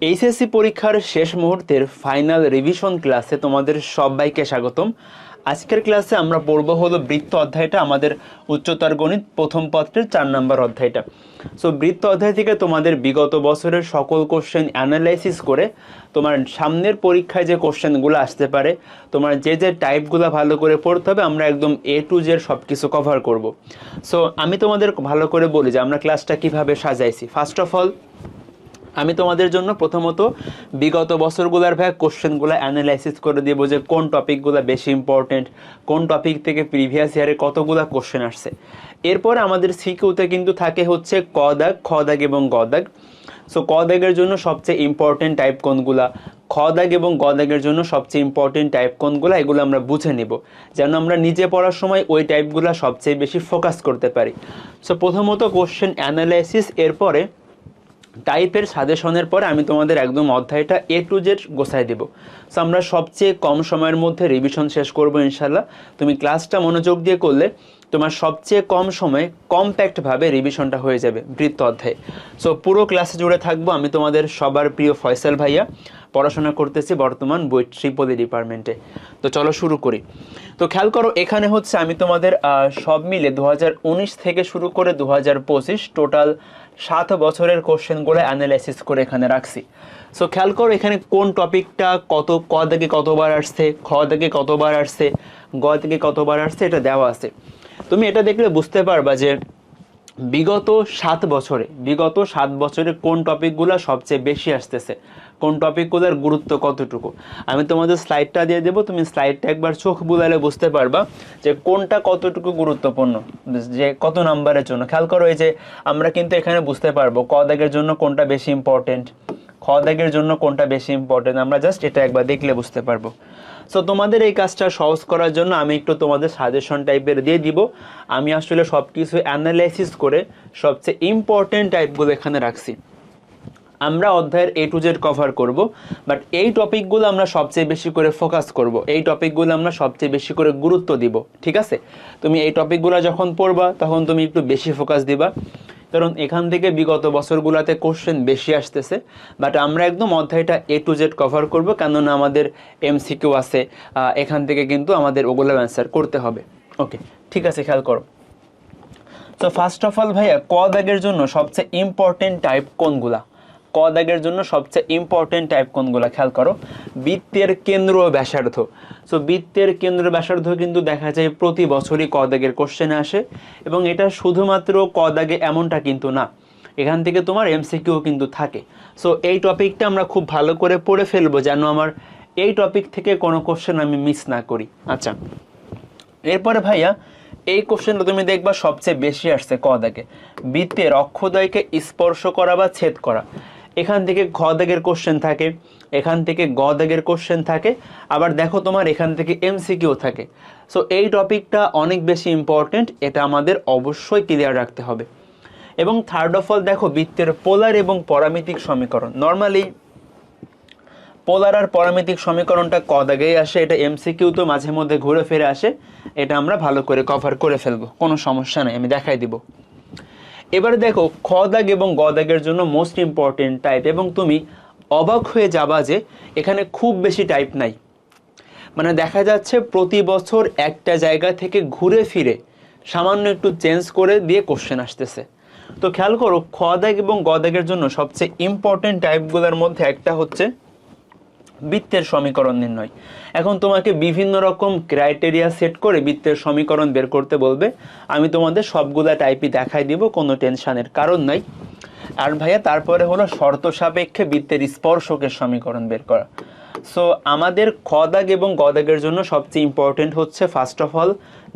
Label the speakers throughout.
Speaker 1: HSC পরীক্ষার শেষ মুহূর্তের ফাইনাল রিভিশন ক্লাসে তোমাদের সবাইকে স্বাগতম। আজকের ক্লাসে আমরা পড়ব হলো বৃত্ত অধ্যায়টা, আমাদের উচ্চতর গণিত প্রথম পত্রের 4 নম্বর অধ্যায়টা। সো বৃত্ত অধ্যায় থেকে তোমাদের বিগত বছরের সকল কোশ্চেন অ্যানালাইসিস করে তোমার সামনের পরীক্ষায় যে কোশ্চেনগুলো আসতে পারে, তোমার যে যে টাইপগুলো ভালো করে পড়তে হবে, আমরা একদম A to Z সব কিছু কভার করব। সো আমি তোমাদের ভালো করে বলি যে আমরা ক্লাসটা কিভাবে সাজাইছি। ফার্স্ট অফ অল আমি তোমাদের জন্য প্রথমত বিগত বছরগুলোর কোশ্চেনগুলো অ্যানালাইসিস করে দেবো যে কোন টপিকগুলো বেশি ইম্পর্টেন্ট, কোন টপিক থেকে প্রিভিয়াস ইয়ারে কতগুলো কোশ্চেন আসছে। এরপরে আমাদের সিকিউতে কিন্তু থাকে হচ্ছে ক দাগ, খ দাগ এবং গ দাগ। সো ক দাগের জন্য সবচেয়ে ইম্পর্টেন্ট টাইপ কোনগুলা, খ দাগ এবং গ দাগের জন্য সবচেয়ে ইম্পর্টেন্ট টাইপ কোনগুলো, এগুলো আমরা বুঝে নেব যেন আমরা নিজে পড়ার সময় ওই টাইপগুলো সবচেয়ে বেশি ফোকাস করতে পারি। সো প্রথমত কোশ্চেন অ্যানালাইসিস, এরপরে টাইপের সাজেশনের পরে আমি তোমাদের একদম অধ্যায়টা A to Z গোছায় দেব। সো আমরা সবচেয়ে কম সময়ের মধ্যে রিভিশন শেষ করব ইনশাল্লাহ। তুমি ক্লাসটা মনোযোগ দিয়ে করলে তোমার সবচেয়ে কম সময়ে কম্প্যাক্টভাবে রিভিশনটা হয়ে যাবে বৃত্ত অধ্যায়। সো পুরো ক্লাসে জুড়ে থাকবো আমি তোমাদের সবার প্রিয় ফয়সাল ভাইয়া, পড়াশোনা করতেছি বর্তমান ট্রিপল ই ডিপার্টমেন্টে। তো চলো শুরু করি। তো খেয়াল করো, এখানে হচ্ছে আমি তোমাদের সব মিলে 2019 থেকে শুরু করে 2025 টোটাল 7 বছরের কোশ্চেনগুলো অ্যানালাইসিস করে এখানে রাখছি। সো খেয়াল করো এখানে কোন টপিকটা কত, ক থেকে কতবার আসছে, খ থেকে কতবার আসছে, গ থেকে কতবার আসছে, এটা দেওয়া আছে। তুমি এটা দেখলে বুঝতে পারবা যে বিগত 7 বছরে কোন টপিকগুলো সবচেয়ে বেশি আসতেছে, কোন টপিকগুলোর গুরুত্ব কতটুকু। আমি তোমাদের স্লাইডটা দিয়ে দেবো, তুমি স্লাইডটা একবার চোখ বুলালে বুঝতে পারবা যে কোনটা কতটুকু গুরুত্বপূর্ণ, যে কত নাম্বারের জন্য। খেয়াল করো এই যে আমরা কিন্তু এখানে বুঝতে পারবো ক দাগের জন্য কোনটা বেশি ইম্পর্টেন্ট, খ দাগের জন্য কোনটা বেশি ইম্পর্টেন্ট, আমরা জাস্ট এটা একবার দেখলে বুঝতে পারবো। সো তোমাদের এই কাজটা সহজ করার জন্য আমি একটু তোমাদের সাজেশন টাইপের দিয়ে দিব। আমি আসলে সব কিছু অ্যানালাইসিস করে সবচেয়ে ইম্পর্টেন্ট টাইপগুলো এখানে রাখছি। আমরা অধ্যায়ের A to Z কভার করব, বাট এই টপিকগুলো আমরা সবচেয়ে বেশি করে ফোকাস করব, এই টপিকগুলো আমরা সবচেয়ে বেশি করে গুরুত্ব দিব। ঠিক আছে, তুমি এই টপিকগুলো যখন পড়বা তখন তুমি একটু বেশি ফোকাস দিবা, কারণ এখান থেকে বিগত বছরগুলোতে কোশ্চেন বেশি আসতেছে। বাট আমরা একদম অধ্যায়টা A to Z কভার করব, কেননা আমাদের MCQ আছে, এখান থেকে কিন্তু আমাদের ওগুলো অ্যান্সার করতে হবে। ওকে, ঠিক আছে, খেয়াল করো। সো ফার্স্ট অফ অল ভাইয়া, ক দাগের জন্য সবচেয়ে ইম্পর্টেন্ট টাইপ কোনগুলা, ক দাগের জন্য সবচেয়ে ইম্পর্টেন্ট টাইপ কোনগুলো খেয়াল করো। বৃত্তের কেন্দ্র ও ব্যাসার্ধ। সো বৃত্তের কেন্দ্র ব্যাসার্ধ কিন্তু দেখা যায় প্রতি বছরই ক দাগের কোশ্চেনে আসে, এবং এটা শুধুমাত্র ক দাগে এমনটা কিন্তু না, এখান থেকে তোমার MCQ কিন্তু থাকে। সো এই টপিকটা আমরা খুব ভালো করে পড়ে ফেলবো যেন আমার এই টপিক থেকে কোনো কোশ্চেন আমি মিস না করি। আচ্ছা, এরপরে ভাইয়া এই কোশ্চেনটা তুমি দেখবা সবচেয়ে বেশি আসছে ক দাগে, বৃত্তের অক্ষদ্বয়কে স্পর্শ করা বা ছেদ করা। এখান থেকে খ দাগের কোশ্চেন থাকে, এখান থেকে গ দাগের কোশ্চেন থাকে, আবার দেখো তোমার এখান থেকে MCQ থাকে। সো এই টপিকটা অনেক বেশি ইম্পর্টেন্ট, এটা আমাদের অবশ্যই ক্লিয়ার রাখতে হবে। এবং থার্ড অফ অল দেখো, বৃত্তের পোলার এবং পরামিতিক সমীকরণ। নর্মালি পোলার আর পরামিতিক সমীকরণটা ক দাগেই আসে, এটা MCQ তো মাঝে মধ্যে ঘুরে ফিরে আসে, এটা আমরা ভালো করে কভার করে ফেলবো, কোনো সমস্যা নেই, আমি দেখাই দিব। এবারে দেখো খ দাগ এবং গ দাগের জন্য মোস্ট ইম্পর্টেন্ট টাইপ, এবং তুমি অবাক হয়ে যাবা যে এখানে খুব বেশি টাইপ নাই। মানে দেখা যাচ্ছে প্রতি বছর একটা জায়গা থেকে ঘুরে ফিরে সামান্য একটু চেঞ্জ করে দিয়ে কোশ্চেন আসতেছে। তো খেয়াল করো, খ দাগ এবং গ দাগের জন্য সবচেয়ে ইম্পর্টেন্ট টাইপগুলোর মধ্যে একটা হচ্ছে বৃত্তের সমীকরণ নির্ণয়। এখন তোমাকে বিভিন্ন রকম ক্রাইটেরিয়া সেট করে বৃত্তের সমীকরণ বের করতে বলবে, আমি তোমাদের সবগুলা টাইপই দেখাই দিব, কোনো টেনশনের কারণ নাই। আর ভাইয়া তারপরে হলো শর্ত সাপেক্ষে বৃত্তের স্পর্শকের সমীকরণ বের করা। সো আমাদের খ দাগ এবং গ দাগের জন্য সবচেয়ে ইম্পর্টেন্ট হচ্ছে ফার্স্ট অফ অল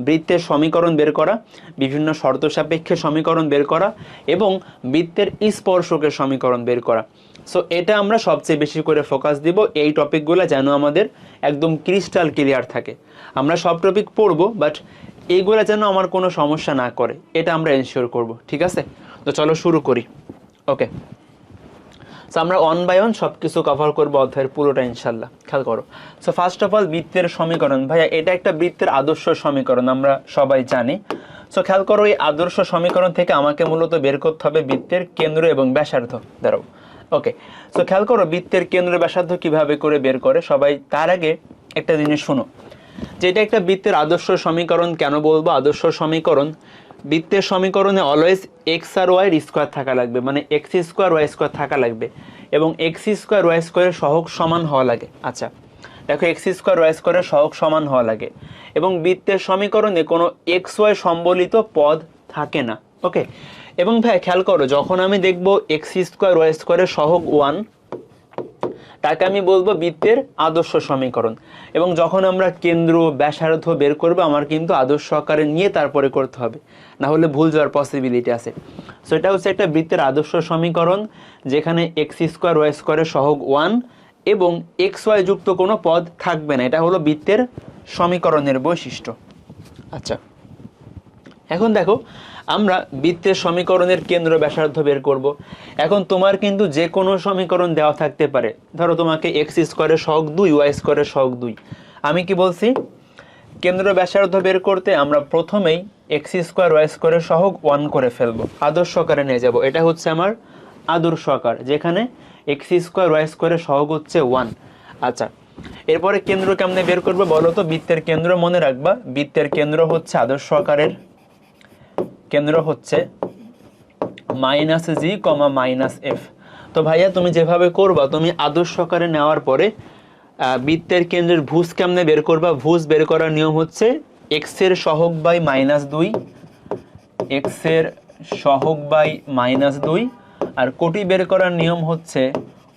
Speaker 1: বৃত্তের সমীকরণ বের করা, বিভিন্ন শর্ত সাপেক্ষে সমীকরণ বের করা, এবং বৃত্তের স্পর্শকের সমীকরণ বের করা। সো এটা আমরা সবচেয়ে বেশি করে ফোকাস দিব, এই টপিকগুলো যেন আমাদের একদম ক্রিস্টাল ক্লিয়ার থাকে। আমরা সব টপিক পড়বো, বাট এইগুলো যেন আমার কোনো সমস্যা না করে, এটা আমরা এনশিওর করব। ঠিক আছে, তো চলো শুরু করি। ওকে, সো আমরা ওয়ান বাই ওয়ান সব কিছু কভার করবো অধ্যায়ের পুরোটা ইনশাল্লাহ। খেয়াল করো, সো ফার্স্ট অফ অল বৃত্তের সমীকরণ। ভাইয়া এটা একটা বৃত্তের আদর্শ সমীকরণ, আমরা সবাই জানি। সো খেয়াল করো, এই আদর্শ সমীকরণ থেকে আমাকে মূলত বের করতে হবে বৃত্তের কেন্দ্র এবং ব্যাসার্ধ। দাঁড়াও, ওকে, সো খেয়াল করো বৃত্তের কেন্দ্র ব্যাসার্ধ কিভাবে করে বের করে সবাই। তার আগে একটা জিনিস শোনো, যে এটা একটা বৃত্তের আদর্শ সমীকরণ। কেন বলবো আদর্শ সমীকরণ? বৃত্তের সমীকরণে অলওয়েজ এক্স আর ওয়াই স্কোয়ার থাকা লাগবে, মানে এক্স স্কোয়ার ওয়াই স্কোয়ার থাকা লাগবে, এবং এক্স স্কোয়ার ওয়াই স্কোয়ারের সহগ সমান হওয়া লাগে। আচ্ছা দেখো, এক্স স্কোয়ার ওয়াই স্কোয়ারের সহগ সমান হওয়া লাগে, এবং বৃত্তের সমীকরণে কোনো এক্স ওয়াই সম্বলিত পদ থাকে না। ওকে, এবং ভাই খেয়াল করো, যখন আমি দেখব এক্স স্কোয়ার ওয়াই স্কোয়ারের সহগ 1, তাকে আমি বলবো বৃত্তের আদর্শ সমীকরণ। এবং যখন আমরা কেন্দ্র ব্যাসার্ধ বের করবো, আমার কিন্তু আদর্শ আকারে নিয়ে তারপরে করতে হবে, না হলে ভুল যাওয়ার পসিবিলিটি আছে। সো এটা হচ্ছে একটা বৃত্তের আদর্শ সমীকরণ, যেখানে এক্স স্কোয়ার ওয়াই স্কোয়ারের সহগ 1 এবং এক্স ওয়াই যুক্ত কোনো পদ থাকবে না। এটা হলো বৃত্তের সমীকরণের বৈশিষ্ট্য। আচ্ছা, এখন দেখো আমরা বৃত্তের সমীকরণের কেন্দ্র ব্যাসার্ধ বের করব। এখন তোমার কিন্তু যে কোনো সমীকরণ দেওয়া থাকতে পারে। ধরো তোমাকে এক্স স্কোয়ারের সহগ 2 ওয়াই স্কোয়ারের সহগ 2। আমি কি বলছি, কেন্দ্র ব্যাসার্ধ বের করতে আমরা প্রথমেই এক্স স্কোয়ার ওয়াই স্কোয়ারের সহগ 1 করে ফেলবো, আদর্শ আকারে নিয়ে যাব। এটা হচ্ছে আমার আদর্শ আকার, যেখানে এক্স স্কোয়ার ওয়াই স্কোয়ারের সহগ হচ্ছে 1। আচ্ছা, এরপরে কেন্দ্র কেমনে বের করবো বলো তো? বৃত্তের কেন্দ্র মনে রাখবা, বৃত্তের কেন্দ্র হচ্ছে আদর্শ আকারের কেন্দ্র হচ্ছে মাইনাস জি কমা মাইনাস এফ। তো ভাইয়া তুমি যেভাবে করবা, তুমি আদর্শ আকারে নেওয়ার পরে বৃত্তের কেন্দ্রের ভুজ কেমনে বের করবা? ভুজ বের করার নিয়ম হচ্ছে এক্স এর সহগ বাই -2, এক্স এর সহগ বাই -2, আর কোটি বের করার নিয়ম হচ্ছে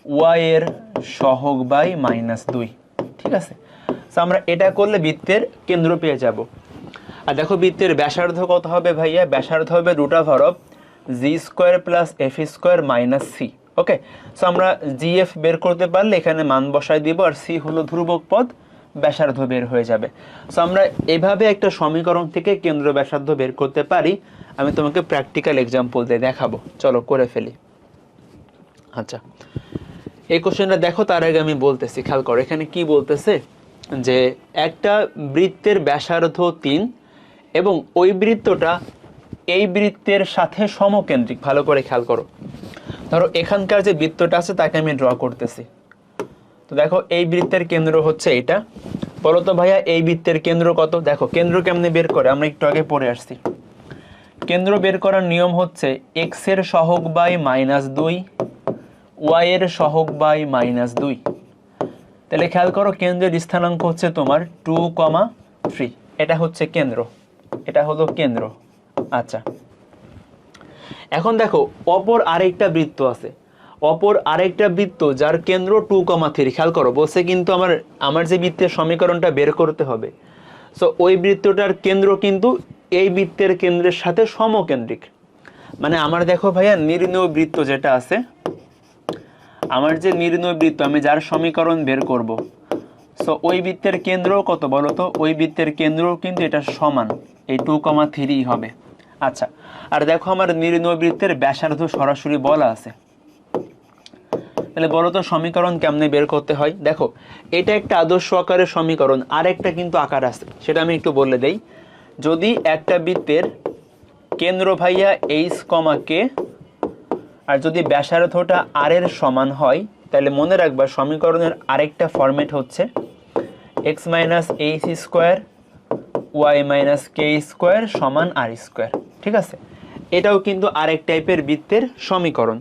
Speaker 1: ওয়াই এর সহগ বাই -2। ঠিক আছে, তো আমরা এটা করলে বৃত্তের কেন্দ্র পেয়ে যাব। আর দেখো বৃত্তের ব্যাসার্ধ কত হবে ভাইয়া? ব্যাসার্ধ হবে √of g square plus f square minus c. Okay, so আমরা জি এফ বের করতে পারলে এখানে মান বসাই দিব, আর সি হলো ধ্রুবক পদ, ব্যাসার্ধ বের হয়ে যাবে। সো আমরা এভাবে একটা সমীকরণ থেকে কেন্দ্র ব্যাসার্ধ বের করতে পারি। আমি তোমাকে প্র্যাকটিক্যাল এক্সাম্পল দিয়ে দেখাবো, চলো করে ফেলি। আচ্ছা, এই কোশ্চেনটা দেখো, তার আগে আমি বলতেছি, খেয়াল করো এখানে কি বলতেছে, যে একটা বৃত্তের ব্যাসার্ধ 3 এবং ওই বৃত্তটা এই বৃত্তের সাথে সমকেন্দ্রিক। ভালো করে খেয়াল করো, ধরো এখানকার যে বৃত্তটা আছে তাকে আমি ড্র করতেছি। তো দেখো এই বৃত্তের কেন্দ্র হচ্ছে এটা। বলো তো ভাইয়া এই বৃত্তের কেন্দ্র কত? দেখো কেন্দ্র কেমনে বের করে, আমরা একটু আগে পড়ে আসছি। কেন্দ্র বের করার নিয়ম হচ্ছে এক্স এর সহগ বাই -2, ওয়াই এর সহগ বাই -2। তাহলে খেয়াল করো কেন্দ্রের স্থানাঙ্ক হচ্ছে তোমার 2,3। এটা হচ্ছে কেন্দ্র, এটা হলো কেন্দ্র। আচ্ছা, এখন দেখো অপর আরেকটা বৃত্ত আছে, অপর আরেকটা বৃত্ত যার কেন্দ্র 2,3। খেয়াল করো বলছে কিন্তু আমার যে বৃত্তের সমীকরণটা বের করতে হবে, সো ওই বৃত্তটার কেন্দ্র কিন্তু এই বৃত্তের কেন্দ্রের সাথে সমকেন্দ্রিক। মানে আমার দেখো ভাইয়া নির্ণয় বৃত্ত যেটা আছে, আমার যে নির্ণয় বৃত্ত আমি যার সমীকরণ বের করব, সো ওই বৃত্তের কেন্দ্র কত বলো তো? ওই বৃত্তের কেন্দ্র কিন্তু এটা সমান এই 2,3 হবে। আচ্ছা, আর দেখো আমার নির্ণয় বৃত্তের ব্যাসার্ধ সরাসরি বলা আছে। তাহলে বলো তো সমীকরণ কেমনে বের করতে হয়? দেখো এটা একটা আদর্শ আকারের সমীকরণ, আর একটা কিন্তু আকার আছে, সেটা আমি একটু বলে দেই। যদি একটা বৃত্তের কেন্দ্র ভাইয়া এইচ কমা কে, আর যদি ব্যাসার্ধটা আর এর সমান হয়, তাহলে মনে রাখবা সমীকরণের আরেকটা ফরম্যাট হচ্ছে x minus h square y minus k square সমান আর স্কোয়ার। ঠিক আছে, এটাও কিন্তু আরেক টাইপের বৃত্তের সমীকরণ।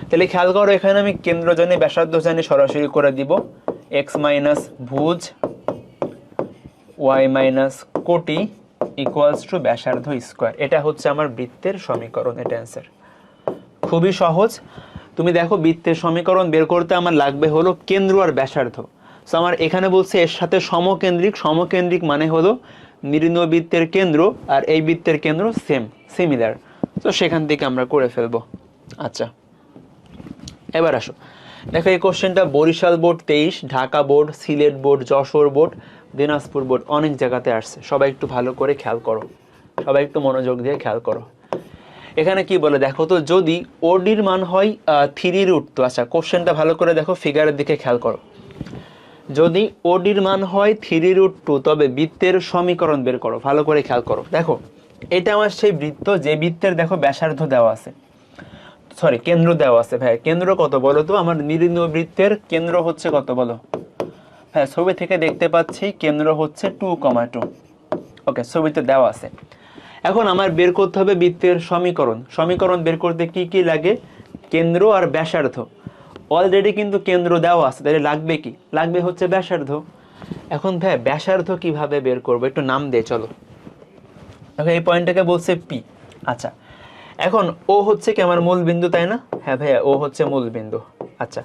Speaker 1: তাহলে খেয়াল করো এখানে আমি কেন্দ্র জানি ব্যাসার্ধ জানি, সরাসরি করে দিব এক্স মাইনাস ভুজ ওয়াই মাইনাস কোটি ইকুয়ালস টু ব্যাসার্ধ স্কোয়ার। এটা হচ্ছে আমার বৃত্তের সমীকরণ, এটা অ্যান্সার। খুবই সহজ। তুমি দেখো বৃত্তের সমীকরণ বের করতে আমার লাগবে হলো কেন্দ্র আর ব্যাসার্ধ। সো আমার এখানে বলছে এর সাথে সমকেন্দ্রিক। সমকেন্দ্রিক মানে হলো নির্ণয় বৃত্তের কেন্দ্র আর এই বৃত্তের কেন্দ্র সিমিলার। তো সেখান থেকে আমরা করে ফেলবো। আচ্ছা, এবার আসো দেখো এই কোশ্চেনটা Barishal board 23, Dhaka board, Sylhet board, Jessore board, Dinajpur board, অনেক জায়গাতে আসছে। সবাই একটু ভালো করে খেয়াল করো, সবাই একটু মনোযোগ দিয়ে খেয়াল করো। এখানে কি বলে দেখো তো, যদি ওডির মান হয় 3√2। আচ্ছা, কোশ্চেনটা ভালো করে দেখো, ফিগারের দিকে খেয়াল করো। যদি ওডির মান হয় 3√2, তবে বৃত্তের সমীকরণ বের করো। ভালো করে খেয়াল করো, দেখো এটা আমার সেই বৃত্ত যে বৃত্তের দেখো ব্যাসার্ধ দেওয়া আছে। সরি কেন্দ্র দেওয়া আছে ভাই, কেন্দ্র কত বলো তো? আমার নির্ণয় বৃত্তের কেন্দ্র হচ্ছে কত বলো? হ্যাঁ ছবি থেকে দেখতে পাচ্ছি কেন্দ্র হচ্ছে 2,2। ওকে, ছবিতে দেওয়া আছে। এখন আমার বের করতে হবে বৃত্তের সমীকরণ। সমীকরণ বের করতে কি কি লাগে? কেন্দ্র আর ব্যাসার্ধ। অলরেডি কিন্তু কেন্দ্র দেওয়া আছে, তাহলে লাগবে কি? লাগবে হচ্ছে ব্যাসার্ধ। এখন ভাই ব্যাসার্ধ কিভাবে বের করবো? একটু নাম দে চলো। ওকে, এই পয়েন্টটাকে বলছে পি। আচ্ছা, এখন ও হচ্ছে কি আমার মূল বিন্দু, তাই না? হ্যাঁ ভাইয়া, ও হচ্ছে মূল বিন্দু। আচ্ছা,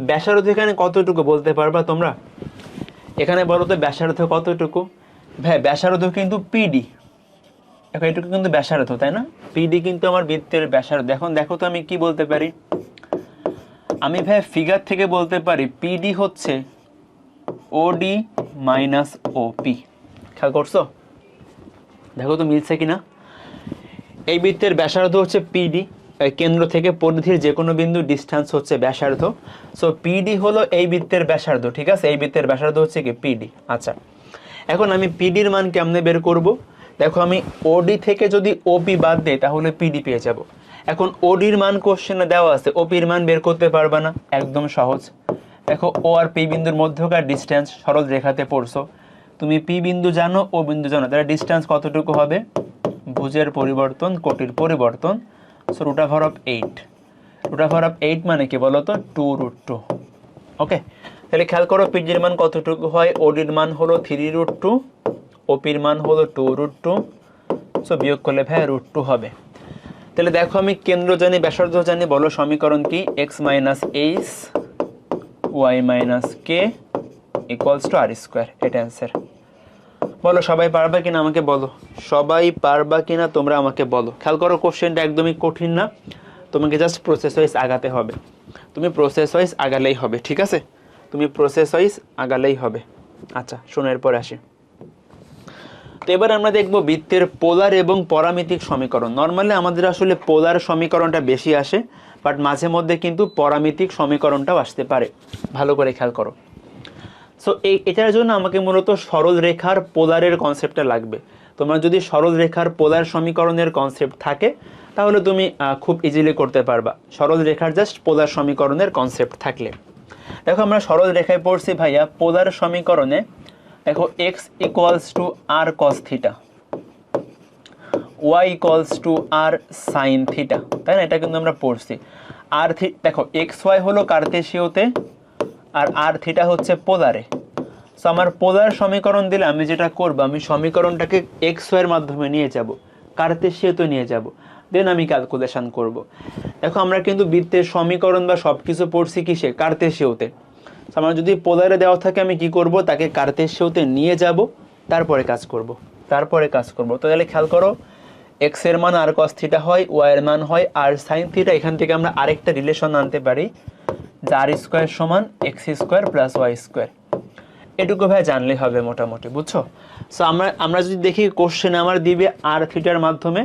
Speaker 1: ব্যাসার্ধ এখানে কতটুকু বলতে পারবা তোমরা? এখানে বলো তো ব্যাসার্ধ কতটুকু? ভাই ব্যাসার্ধ কিন্তু পিডি। এখন এটুকু কিন্তু ব্যাসার্ধ, তাই না? পিডি কিন্তু আমার বৃত্তের ব্যাসার্ধ। এখন দেখো তো আমি কি বলতে পারি? আমি ভাই ফিগার থেকে বলতে পারি পিডি হচ্ছে ওডি মাইনাস ওপি। খেয়াল করছো? দেখো তো মিলছে কিনা। এই বৃত্তের ব্যাসার্ধ হচ্ছে পিডি, কেন্দ্র থেকে পরিধির যে কোনো বিন্দু ডিস্টেন্স হচ্ছে ব্যাসার্ধ। সো পিডি হলো এই বৃত্তের ব্যাসার্ধ, ঠিক আছে? এই বৃত্তের ব্যাসার্ধ হচ্ছে কি পিডি। আচ্ছা, এখন আমি পিডির মান কেমনে বের করব? দেখো, আমি ওডি থেকে যদি ওপি বাদ দেই তাহলে পিডি পেয়ে যাব। এখন ওডির মান কোশ্চেনে দেওয়া আছে, ওপির মান বের করতে পারবা না? একদম সহজ। দেখো, ও আর পি বিন্দুর মধ্যকার ডিস্টেন্স সরল রেখাতে পড়ছো, তুমি পি বিন্দু জানো, ও বিন্দু জানো, তাহলে ডিস্টেন্স কতটুকু হবে? ভুজের পরিবর্তন কোটির পরিবর্তন, সো √8। √8 মানে কি বলো তো? 2√2। ওকে, তাহলে খেয়াল করো পিডির মান কতটুকু হয়? ওডির মান হলো 3√2, ওপির মান হলো 2√2, সো বিয়োগ করলে ভাই √2 হবে। তাহলে দেখো, আমি কেন্দ্র জানি, ব্যাসার্ধ জানি, বলো সমীকরণ কি? x minus h y minus k equals to r²। এটা অ্যান্সার। বলো সবাই পারবা কিনা আমাকে বলো, সবাই পারবা কিনা তোমরা আমাকে বলো। খেয়াল করো, কোশ্চেনটা একদমই কঠিন না, তোমাকে জাস্ট প্রসেস ওয়াইজ আগাতে হবে। তুমি প্রসেস ওয়াইজ আগালেই হবে, ঠিক আছে? তুমি প্রসেস ওয়াইজ আগালেই হবে। আচ্ছা শোনো, এরপর আসি। তো এবার আমরা দেখব বৃত্তের পোলার এবং পরামিতিক সমীকরণ। নর্মালি আমাদের আসলে পোলার সমীকরণটা বেশি আসে, বাট মাঝে মধ্যে কিন্তু পরামিতিক সমীকরণটাও আসতে পারে। ভালো করে খেয়াল করো। সো এটার জন্য আমাকে মূলত সরল রেখার পোলারের কনসেপ্টটা লাগবে। তোমার যদি সরল রেখার পোলার সমীকরণের কনসেপ্ট থাকে তাহলে তুমি খুব ইজিলি করতে পারবা, সরল রেখার জাস্ট পোলার সমীকরণের কনসেপ্ট থাকলে। দেখো, আমরা সরল রেখায় পড়ছি ভাইয়া পোলার সমীকরণে। দেখো, x equals to r cos theta, y equals to r sine theta, তাই না? এটা কিন্তু আমরা পড়ছি। আর দেখো, এক্স ওয়াই হলো কার্তেশীয়তে আর আর থিটা হচ্ছে পোলারে। সো আমার পোলার সমীকরণ দিলে আমি যেটা করব, আমি সমীকরণটাকে এক্স ওয়াইয়ের মাধ্যমে নিয়ে যাব, কার্তেশীয়তে নিয়ে যাব, দেন আমি ক্যালকুলেশন করব। দেখো, আমরা কিন্তু বৃত্তের সমীকরণ বা সব কিছু পড়ছি কিসে? কার্তেশীয়তে। আমার যদি পোলারে দেওয়া থাকে আমি কি করব? তাকে কার্তেশীয়তে নিয়ে যাব, তারপরে কাজ করব। তো তাহলে খেয়াল করো, এক্স এর মান আর কস থিটা হয়, ওয়াই এর মান হয় আর সাইন থিটা। এখান থেকে আমরা আরেকটা রিলেশন আনতে পারি, যে r² সমান x² প্লাস y²। এটুকু ভাই জানলেই হবে মোটামুটি, বুঝছো? সো আমরা যদি দেখি কোশ্চেন আমার দিবে আর থিটার মাধ্যমে,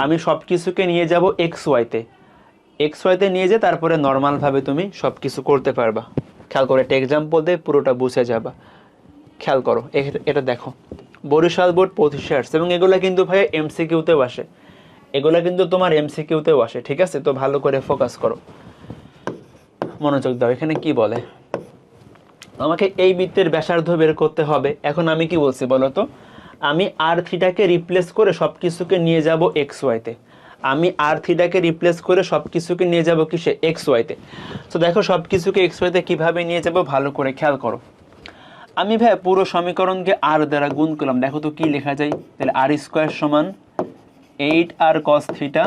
Speaker 1: আমি সব কিছুকে নিয়ে যাব এক্স ওয়াইতে নিয়ে যে তারপরে নর্মালভাবে তুমি সব কিছু করতে পারবা। খেয়াল করো, একটা এক্সাম্পল দিয়ে পুরোটা বুঝে যাবা। খেয়াল করো, এটা দেখো, বরিশাল বোর্ড 25 আসছে, এবং এগুলো কিন্তু ভাই এমসিকিউতেও আসে, এগুলো কিন্তু তোমার এমসিকিউতেও আসে, ঠিক আছে? তো ভালো করে ফোকাস করো, মনোযোগ দাও। এখানে কি বলে, আমাকে এই বৃত্তের ব্যাসার্ধ বের করতে হবে। এখন আমি কি বলছি বলো তো? আমি আর থিটাকে রিপ্লেস করে সব কিছুকে নিয়ে যাব এক্স ওয়াইতে। আমি আর থিটাকে রিপ্লেস করে সব কিছুকে নিয়ে যাব কিসে? এক্স ওয়াইতে। তো দেখো, সব কিছুকে এক্স ওয়াইতে কীভাবে নিয়ে যাব ভালো করে খেয়াল করো। আমি ভাই পুরো সমীকরণকে আর দ্বারা গুণ করলাম, দেখো তো কি লেখা যায়? তাহলে r² সমান 8r cos theta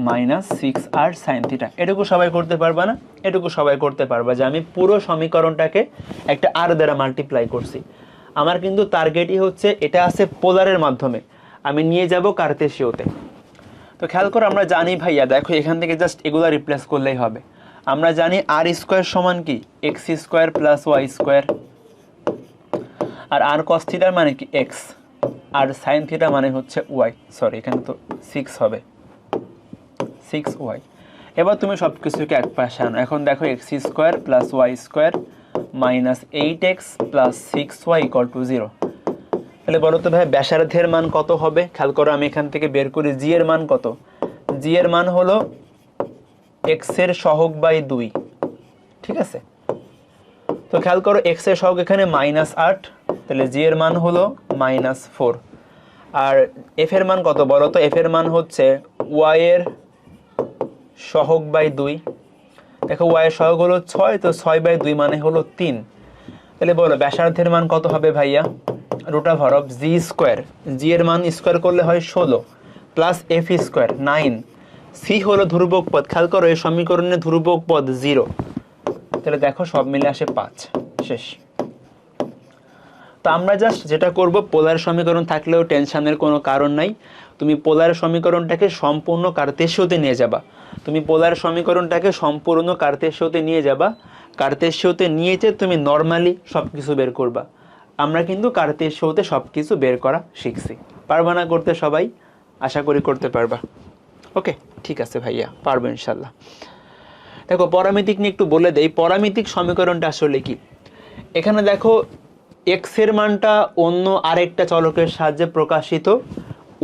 Speaker 1: minus 6r sine theta. এটুকু সবাই করতে পারবা না? এটুকু সবাই করতে পারবা যে আমি পুরো সমীকরণটাকে একটা আর দ্বারা মাল্টিপ্লাই করছি। আমার কিন্তু টার্গেটই হচ্ছে এটা আছে পোলারের মাধ্যমে, আমি নিয়ে যাব কার্তেশীয়তে। তো খেয়াল করো, আমরা জানি ভাইয়া, দেখো এখান থেকে জাস্ট এগুলা রিপ্লেস করলেই হবে। আমরা জানি r² সমান কি? x² প্লাস y², আর r cos থিটার মানে কি? x, আর সাইন থিটা মানে হচ্ছে y। সরি, এখানে তো 6 হবে, 6y। এবার তুমি সব কিছুকে এক পাশে আনো। এখন দেখো, x² plus y² minus 8x plus 6y equal to 0। তাহলে বলো তো ভাই ব্যাসার্ধের মান কত হবে? খেয়াল করো, আমি এখান থেকে বের করি জি এর মান কত? জি এর মান হলো এক্স এর সহগ বাই 2, ঠিক আছে। তো খেয়াল করো এক্স এর সহগ এখানে -8, তাহলে জি এর মান হলো -4। আর এফ এর মান কত বলো তো? এফ এর মান হচ্ছে ওয়াই এর সহগ বাই 2। দেখো ওয়াই এর সহগ হলো 6, তো 6/2 মানে হলো 3। তাহলে বলো ব্যাসার্ধের মান কত হবে ভাইয়া? √of জি স্কোয়ার, জি এর মান স্কোয়ার করলে হয় 16 প্লাস এফ স্কোয়ার 9। সি হলো ধ্রুবক পদ, খেয়াল করো এই সমীকরণে ধ্রুবক পদ 0, তাহলে দেখো সব মিলে আসে 5, শেষ। তো আমরা জাস্ট যেটা করব, পোলার সমীকরণ থাকলেও টেনশনের কোনো কারণ নাই। তুমি পোলার সমীকরণটাকে সম্পূর্ণ কার্তেশীয়তে নিয়ে যাবা। তুমি পোলার সমীকরণটাকে সম্পূর্ণ কার্তেশীয়তে নিয়ে যাবা। কার্তেশীয়তে নিয়েছে তুমি নর্মালি সব কিছু বের করবা। আমরা কিন্তু কার্তেশীয়তে সব কিছু বের করা শিখছি। পারবা না করতে সবাই? আশা করি করতে পারবা। ওকে, ঠিক আছে ভাইয়া, পারবো ইনশাল্লাহ। দেখো পরামিতিক নিয়ে একটু বলে দেই, পরামিতিক সমীকরণটা আসলে কি। এখানে দেখো এক্স এর মানটা অন্য আরেকটা চলকের সাহায্যে প্রকাশিত,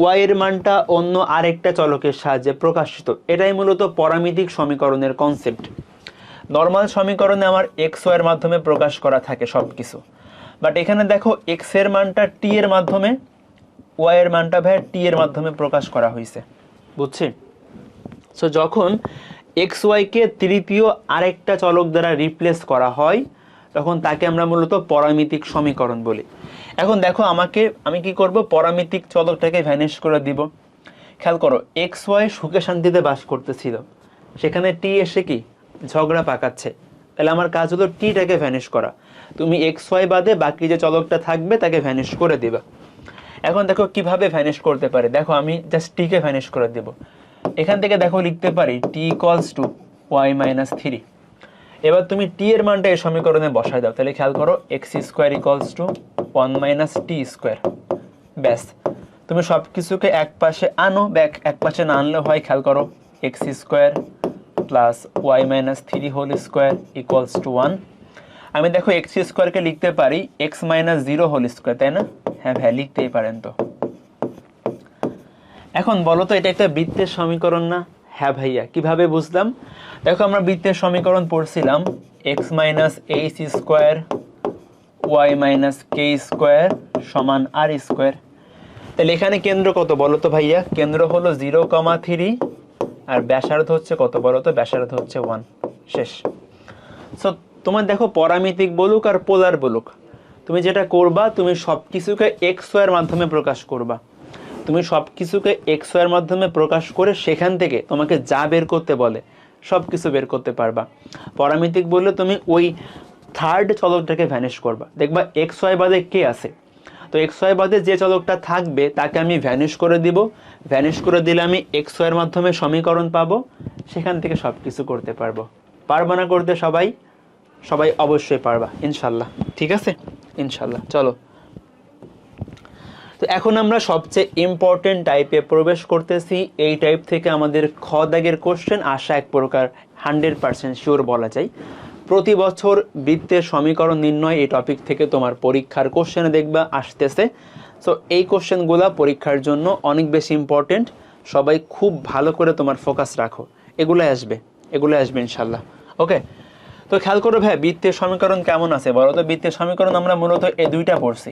Speaker 1: ওয়াই এর মানটা অন্য আরেকটা চলকের সাহায্যে প্রকাশিত। এটাই মূলত পরামিতিক সমীকরণের কনসেপ্ট। নর্মাল সমীকরণে আমার এক্স ওয়াই এর মাধ্যমে প্রকাশ করা থাকে সব কিছু, বাট এখানে দেখো এক্স এর মানটা টি এর মাধ্যমে, ওয়াই এর মানটা ভাই টি এর মাধ্যমে প্রকাশ করা হয়েছে, বুঝছি? সো যখন এক্স ওয়াইকে তৃতীয় আরেকটা চলক দ্বারা রিপ্লেস করা হয় তখন তাকে আমরা মূলত পরামিতিক সমীকরণ বলি। এখন দেখো আমি কি করব, পরামিতিক চলকটাকে ভ্যানিশ করে দিব। খেয়াল করো এক্স ওয়াই সুখে শান্তিতে বাস করতেছিল, সেখানে টি এসে কি ঝগড়া পাকাচ্ছে, তাহলে আমার কাজ হলো টিটাকে ভ্যানিশ করা। তুমি এক্স ওয়াই বাদে বাকি যে চলকটা থাকবে তাকে ভ্যানিশ করে দিবা। এখন দেখো কিভাবে ভ্যানিশ করতে পারে, দেখো আমি জাস্ট টিকে ভ্যানিশ করে দেব। এখান থেকে দেখো লিখতে পারি টি ইকুয়ালস টু ওয়াই মাইনাস 3। এবার তুমি টি এর মানটা এই সমীকরণে বসায় দাও, তাহলে খেয়াল করো x square equals to 1 minus T square. ব্যাস, তুমি সব কিছুকে এক পাশে আনো, এক পাশে না আনলে হয়। খেয়াল করো x square plus y minus 3 whole square equals to 1। আমি দেখো এক্স স্কোয়ারকে লিখতে পারি এক্স মাইনাস 0 হোল স্কোয়ার, তাই না? হ্যাঁ ভাই, লিখতেই পারেন। তো এখন বলো তো এটা একটা বৃত্তের সমীকরণ না? হ্যাঁ ভাইয়া, কিভাবে বুঝলাম? দেখো আমরা বৃত্তের সমীকরণ পড়ছিলাম x minus h square y minus k square সমান আর স্কোয়ার। তাহলে এখানে কেন্দ্র কত বলো তো ভাইয়া? কেন্দ্র হলো 0,3 আর ব্যাসার্ধ হচ্ছে কত বলো তো? ব্যাসার্ধ হচ্ছে 1, শেষ। সো তোমার দেখো পরামিতিক বলুক আর পোলার বলুক, তুমি যেটা করবা তুমি সব কিছুকে এক্স ওয়াই এর মাধ্যমে প্রকাশ করবা। তুমি সব কিছুকে এক্স ওয়াই এর মাধ্যমে প্রকাশ করে সেখান থেকে তোমাকে যা বের করতে বলে সব কিছু বের করতে পারবা। পরামিতিক বললে তুমি ওই থার্ড চলকটাকে ভ্যানিশ করবা, দেখবা এক্স ওয়াই বাদে কে আছে। তো এক্স ওয়াই বাদে যে চলকটা থাকবে তাকে আমি ভ্যানিশ করে দিব। ভ্যানিশ করে দিলে আমি এক্স ওয়াই এর মাধ্যমে সমীকরণ পাবো, সেখান থেকে সব কিছু করতে পারবো। পারবা না করতে সবাই? সবাই অবশ্যই পারবা ইনশাল্লাহ, ঠিক আছে ইনশাল্লাহ। চলো, তো এখন আমরা সবচেয়ে ইম্পর্টেন্ট টাইপে প্রবেশ করতেছি। এই টাইপ থেকে আমাদের খ দাগের কোশ্চেন আসা এক প্রকার 100% শিওর বলা যায়। প্রতি বছর বৃত্তের সমীকরণ নির্ণয় এই টপিক থেকে তোমার পরীক্ষার কোশ্চেনে দেখবা আসতেছে। সো এই কোশ্চেনগুলো পরীক্ষার জন্য অনেক বেশি ইম্পর্টেন্ট। সবাই খুব ভালো করে তোমার ফোকাস রাখো, এগুলো আসবে ইনশাল্লাহ। ওকে, তো খেয়াল করো ভাই বৃত্তের সমীকরণ কেমন আছে বলো তো? বৃত্তের সমীকরণ আমরা মূলত এই দুইটা পড়ছি,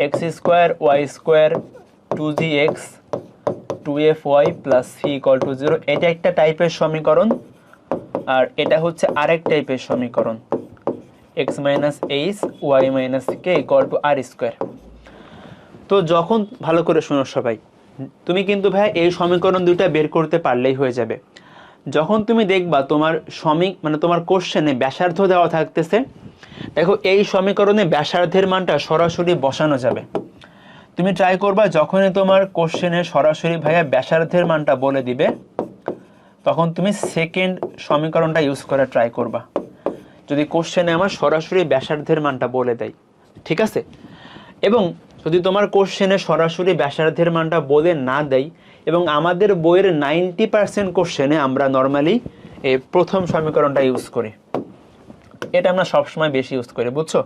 Speaker 1: x square y square 2gx 2fy plus c equal to 0, এটা একটা টাইপের সমীকরণ। আর এটা হচ্ছে আরেক টাইপের সমীকরণ x minus h y minus k equal to r square. তো যখন ভালো করে শোনো সবাই, তুমি কিন্তু ভাই এই সমীকরণ দুইটা বের করতে পারলেই হয়ে যাবে। যখন তুমি দেখবা তোমার তোমার কোশ্চেনে ব্যাসার্ধ দেওয়া থাকতেছে, দেখো এই সমীকরণে ব্যাসার্ধের মানটা সরাসরি বসানো যাবে। তুমি ট্রাই করবা যখনই তোমার কোশ্চেনে সরাসরি ভাইয়া ব্যাসার্ধের মানটা বলে দিবে তখন তুমি সেকেন্ড সমীকরণটা ইউজ করে ট্রাই করবা, যদি কোশ্চেনে আমার সরাসরি ব্যাসার্ধের মানটা বলে দেয়, ঠিক আছে? এবং যদি তোমার কোশ্চেনে সরাসরি ব্যাসার্ধের মানটা বলে না দেয়, এবং আমাদের বইয়ের 90% কোশ্চেনে আমরা নর্মালি এই প্রথম সমীকরণটা ইউজ করি, এটা আমরা সবসময় বেশি ইউজ করি, বুঝছো?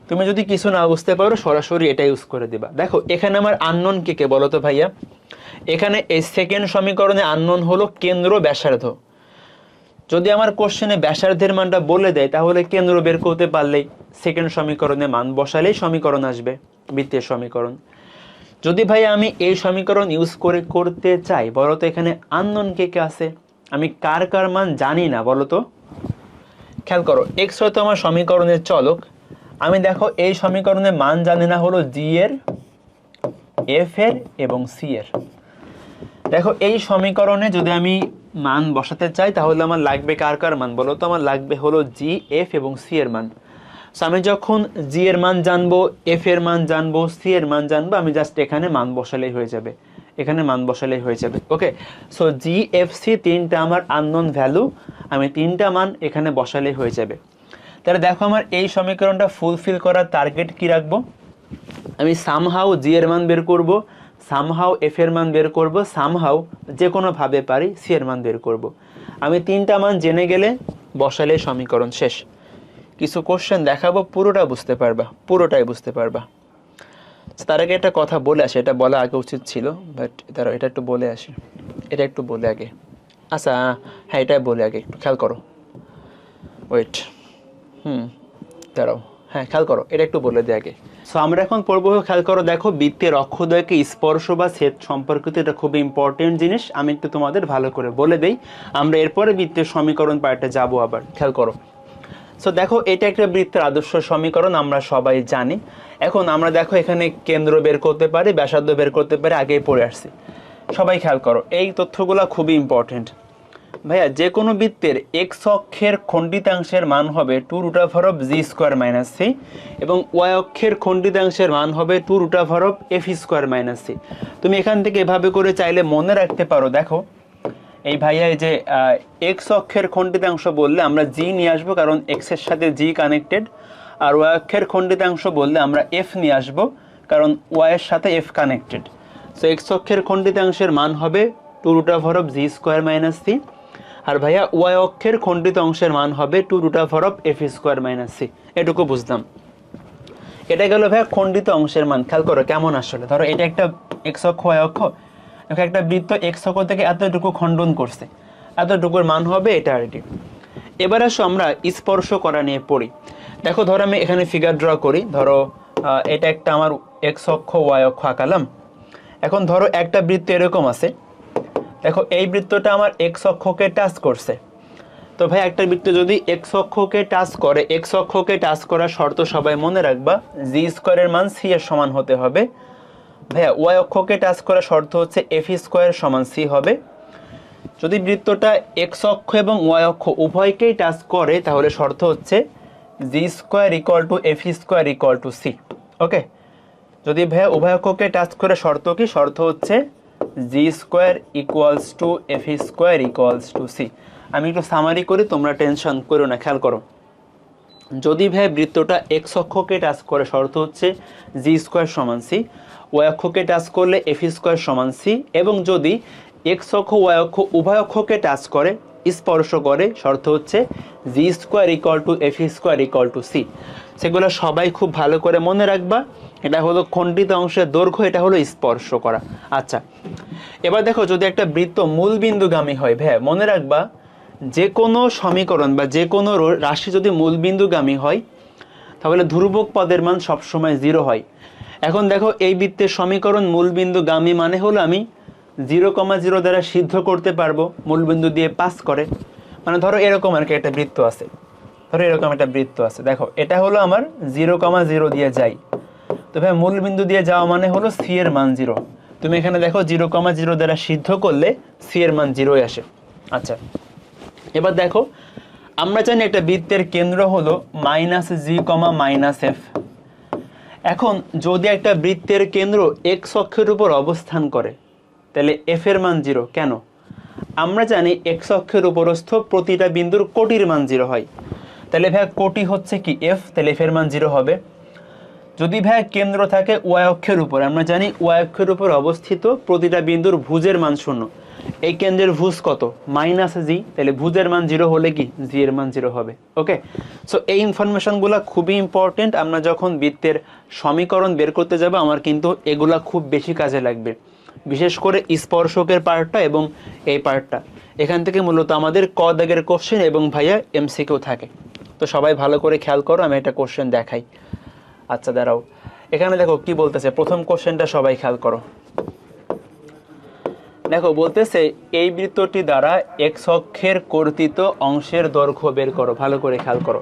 Speaker 1: তুমি যদি কিছু না বুঝতে পারো সরাসরি এটা ইউজ করে দিবা। দেখো এখানে আমার আননোন কে কে বলো তো ভাইয়া? এখানে এই সেকেন্ড সমীকরণে আননোন হলো কেন্দ্র ব্যাসার্ধ। যদি আমার কোশ্চেনে ব্যাসার্ধের মানটা বলে দেয় তাহলে কেন্দ্র বের করতে পারলেই সেকেন্ড সমীকরণে মান বসালেই সমীকরণ আসবে, বৃত্তের সমীকরণ। যদি ভাই আমি এই সমীকরণ ইউজ করে করতে চাই, বলো তো এখানে আননোন কে কে আছে, আমি কার কার মান জানি না বলো তো? খেয়াল করো, এক্স হয়তো আমার সমীকরণের চলক, আমি দেখো এই সমীকরণে মান জানি না হলো জি এর, এফ এর এবং সি এর। দেখো এই সমীকরণে যদি আমি মান বসাতে চাই তাহলে আমার লাগবে কার কার মান বলো তো? আমার লাগবে হলো জি, এফ এবং সি এর মান। সো আমি যখন জি এর মান জানবো, এফ এর মান জানবো, সি এর মান জানবো, আমি জাস্ট এখানে মান বসালেই হয়ে যাবে, এখানে মান বসালেই হয়ে যাবে। ওকে, সো জি, এফ, সি তিনটা আমার আননোন ভ্যালু, আমি তিনটা মান এখানে বসালেই হয়ে যাবে। তাহলে দেখো আমার এই সমীকরণটা ফুলফিল করার টার্গেট কি রাখবো? আমি সামহাউ জি এর মান বের করব, সামহাউ এফ এর মান বের করব, সামহাউ যে কোনোভাবে পারি সি এর মান বের করব। আমি তিনটা মান জেনে গেলে বসালে সমীকরণ শেষ। কিছু কোশ্চেন দেখাবো, পুরোটা বুঝতে পারবা, পুরোটাই বুঝতে পারবা। তার আগে একটা কথা বলে আসে, এটা বলা আগে উচিত ছিল, বাট তারা এটা একটু বলে আসে, এটা একটু বলে আগে। আচ্ছা হ্যাঁ, এটাই বলে আগে, একটু খেয়াল করো, ওয়েট, দাঁড়াও, হ্যাঁ খেয়াল করো, এটা একটু বলে দিই আগে। সো আমরা এখন পড়বো, খেয়াল করো, দেখো বৃত্তের অক্ষদ্বয়কে স্পর্শ বা ছেদ সম্পর্কিত, এটা খুবই ইম্পর্টেন্ট জিনিস, আমি একটু তোমাদের ভালো করে বলে দেই, আমরা এরপরে বৃত্তের সমীকরণ পার্টে যাব আবার। খেয়াল করো, সো দেখো এটা একটা বৃত্তের আদর্শ সমীকরণ আমরা সবাই জানি। এখন আমরা দেখো এখানে কেন্দ্র বের করতে পারি, ব্যাসার্ধ বের করতে পারি, আগেই পড়ে আসছি সবাই। খেয়াল করো এই তথ্যগুলো খুবই ইম্পর্টেন্ট ভাইয়া। যে কোনো বৃত্তের এক্স অক্ষের খণ্ডিতাংশের মান হবে 2√g² - c এবং ওয়াই অক্ষের খণ্ডিতাংশের মান হবে 2√f²-c। তুমি এখান থেকে এভাবে করে চাইলে মনে রাখতে পারো। দেখো এই ভাইয়া, এই যে এক্স অক্ষের খণ্ডিতাংশ বললে আমরা জি নিয়ে আসবো, কারণ এক্স এর সাথে জি কানেক্টেড। আর ওয়াই অক্ষের খণ্ডিতাংশ বললে আমরা এফ নিয়ে আসবো, কারণ ওয়াই এর সাথে এফ কানেক্টেড। সো এক্স অক্ষের খণ্ডিতাংশের মান হবে 2√g²-c, আর ভাইয়া ওয়াই অক্ষের খণ্ডিত অংশের মান হবে 2√f²-c। এটুকু বুঝলাম। এটা গেল ভাইয়া খণ্ডিত অংশের মান। খেয়াল করো কেমন আসলে, ধরো এটা একটা এক্স অক্ষ, ওয়াই অক্ষ, একটা বৃত্ত এক্স অক্ষ থেকে এতটুকু খণ্ডন করছে, এতটুকুর মান হবে এটা আর কি। এবার আসো আমরা স্পর্শ করা নিয়ে পড়ি। দেখো ধরো আমি এখানে ফিগার ড্র করি, ধরো এটা একটা আমার এক্স অক্ষ, ওয়াই অক্ষ আঁকালাম। এখন ধরো একটা বৃত্ত এরকম আছে, দেখো এই বৃত্তটা আমার এক্স অক্ষকে টাচ করছে। তো ভাই একটা বৃত্ত যদি এক্স অক্ষকে টাচ করে, এক্স অক্ষকে টাচ করার শর্ত সবাই মনে রাখবা, g² এর মান সি এর সমান হতে হবে। ভাইয়া ওয়াই অক্ষকে টাচ করার শর্ত হচ্ছে f² = c হবে। যদি বৃত্তটা এক্স অক্ষ এবং ওয়াই অক্ষ উভয়কেই টাচ করে তাহলে শর্ত হচ্ছে g² = f² = c। ওকে, যদি ভাইয়া উভয় অক্ষকে টাচ করে শর্ত কি? শর্ত হচ্ছে g² = f² = c। আমি একটু সামারি করি, তোমরা টেনশন করো না। খেয়াল করো, যদি ভাই বৃত্তটা এক্স অক্ষকে টাচ করে শর্ত হচ্ছে g² = c, ওয়াই অক্ষকে টাচ করলে f² = c, এবং যদি এক্স অক্ষ ওয়াই অক্ষ উভয় অক্ষকে টাচ করে, স্পর্শ করে, শর্ত হচ্ছে g² = f² = c। সেগুলো সবাই খুব ভালো করে মনে রাখবা। এটা হলো খণ্ডিত অংশের দৈর্ঘ্য, এটা হলো স্পর্শ করা। আচ্ছা এবার দেখো, যদি একটা বৃত্ত মূলবিন্দুগামী হয়, ভাই মনে রাখবা যে কোনো সমীকরণ বা যে কোনো রাশি যদি মূলবিন্দুগামী হয় তাহলে ধ্রুবক পদের মান সবসময় 0 হয়। এখন দেখো এই বৃত্তের সমীকরণ মূলবিন্দুগামী মানে হলো আমি 0,0 দ্বারা সিদ্ধ করতে পারবো, মূলবিন্দু দিয়ে পাস করে। মানে ধরো এরকম আর কি একটা বৃত্ত আছে, ধরো এরকম একটা বৃত্ত আছে, দেখো এটা হলো আমার 0,0 দিয়ে যাই। তো ভাই মূলবিন্দু দিয়ে যাওয়া মানে হলো সি এর মান 0। তুমি এখানে দেখো 0,0 দ্বারা সিদ্ধ করলে সি এর মান 0 আসে। আচ্ছা এবার দেখো, আমরা জানি একটা বৃত্তের কেন্দ্র হলো -g, -f। এখন যদি একটা বৃত্তের কেন্দ্র এক্স অক্ষের উপর অবস্থান করে তাহলে এফ এর মান 0 কেন? আমরা জানি এক্স অক্ষের উপরস্থ প্রতিটা বিন্দুর কোটির মান 0 হয়। তাহলে ভাই কোটি হচ্ছে কি এফ, তাহলে এফ এর মান 0 হবে। যদি ভাই কেন্দ্র থাকে ওয়াই অক্ষের উপর, আমরা জানি ওয়াই অক্ষের উপর অবস্থিত প্রতিটা বিন্দুর ভুজের মান 0, এই কেন্দ্রের ভুজ কত মাইনাস জি, তাহলে ভুজের মান 0 হলে কি জি এর মান 0 হবে। ওকে, সো এই ইনফরমেশনগুলো খুবই ইম্পর্টেন্ট। আমরা যখন বৃত্তের সমীকরণ বের করতে যাব আমার কিন্তু এগুলা খুব বেশি কাজে লাগবে, বিশেষ করে স্পর্শকের পার্টটা এবং এই পার্টটা। এখান থেকে মূলত আমাদের ক দাগের কোশ্চেন এবং ভাইয়া এমসিকিউ থাকে। তো সবাই ভালো করে খেয়াল করো, আমি একটা কোশ্চেন দেখাই। আচ্ছা দাঁড়াও, এখানে দেখো কি বলতেছে, প্রথম কোশ্চেনটা সবাই খেয়াল করো। দেখো বলতেছে এই বৃত্তটি দ্বারা এক্স অক্ষের কর্তিত অংশের দৈর্ঘ্য বের করো। ভালো করে খেয়াল করো।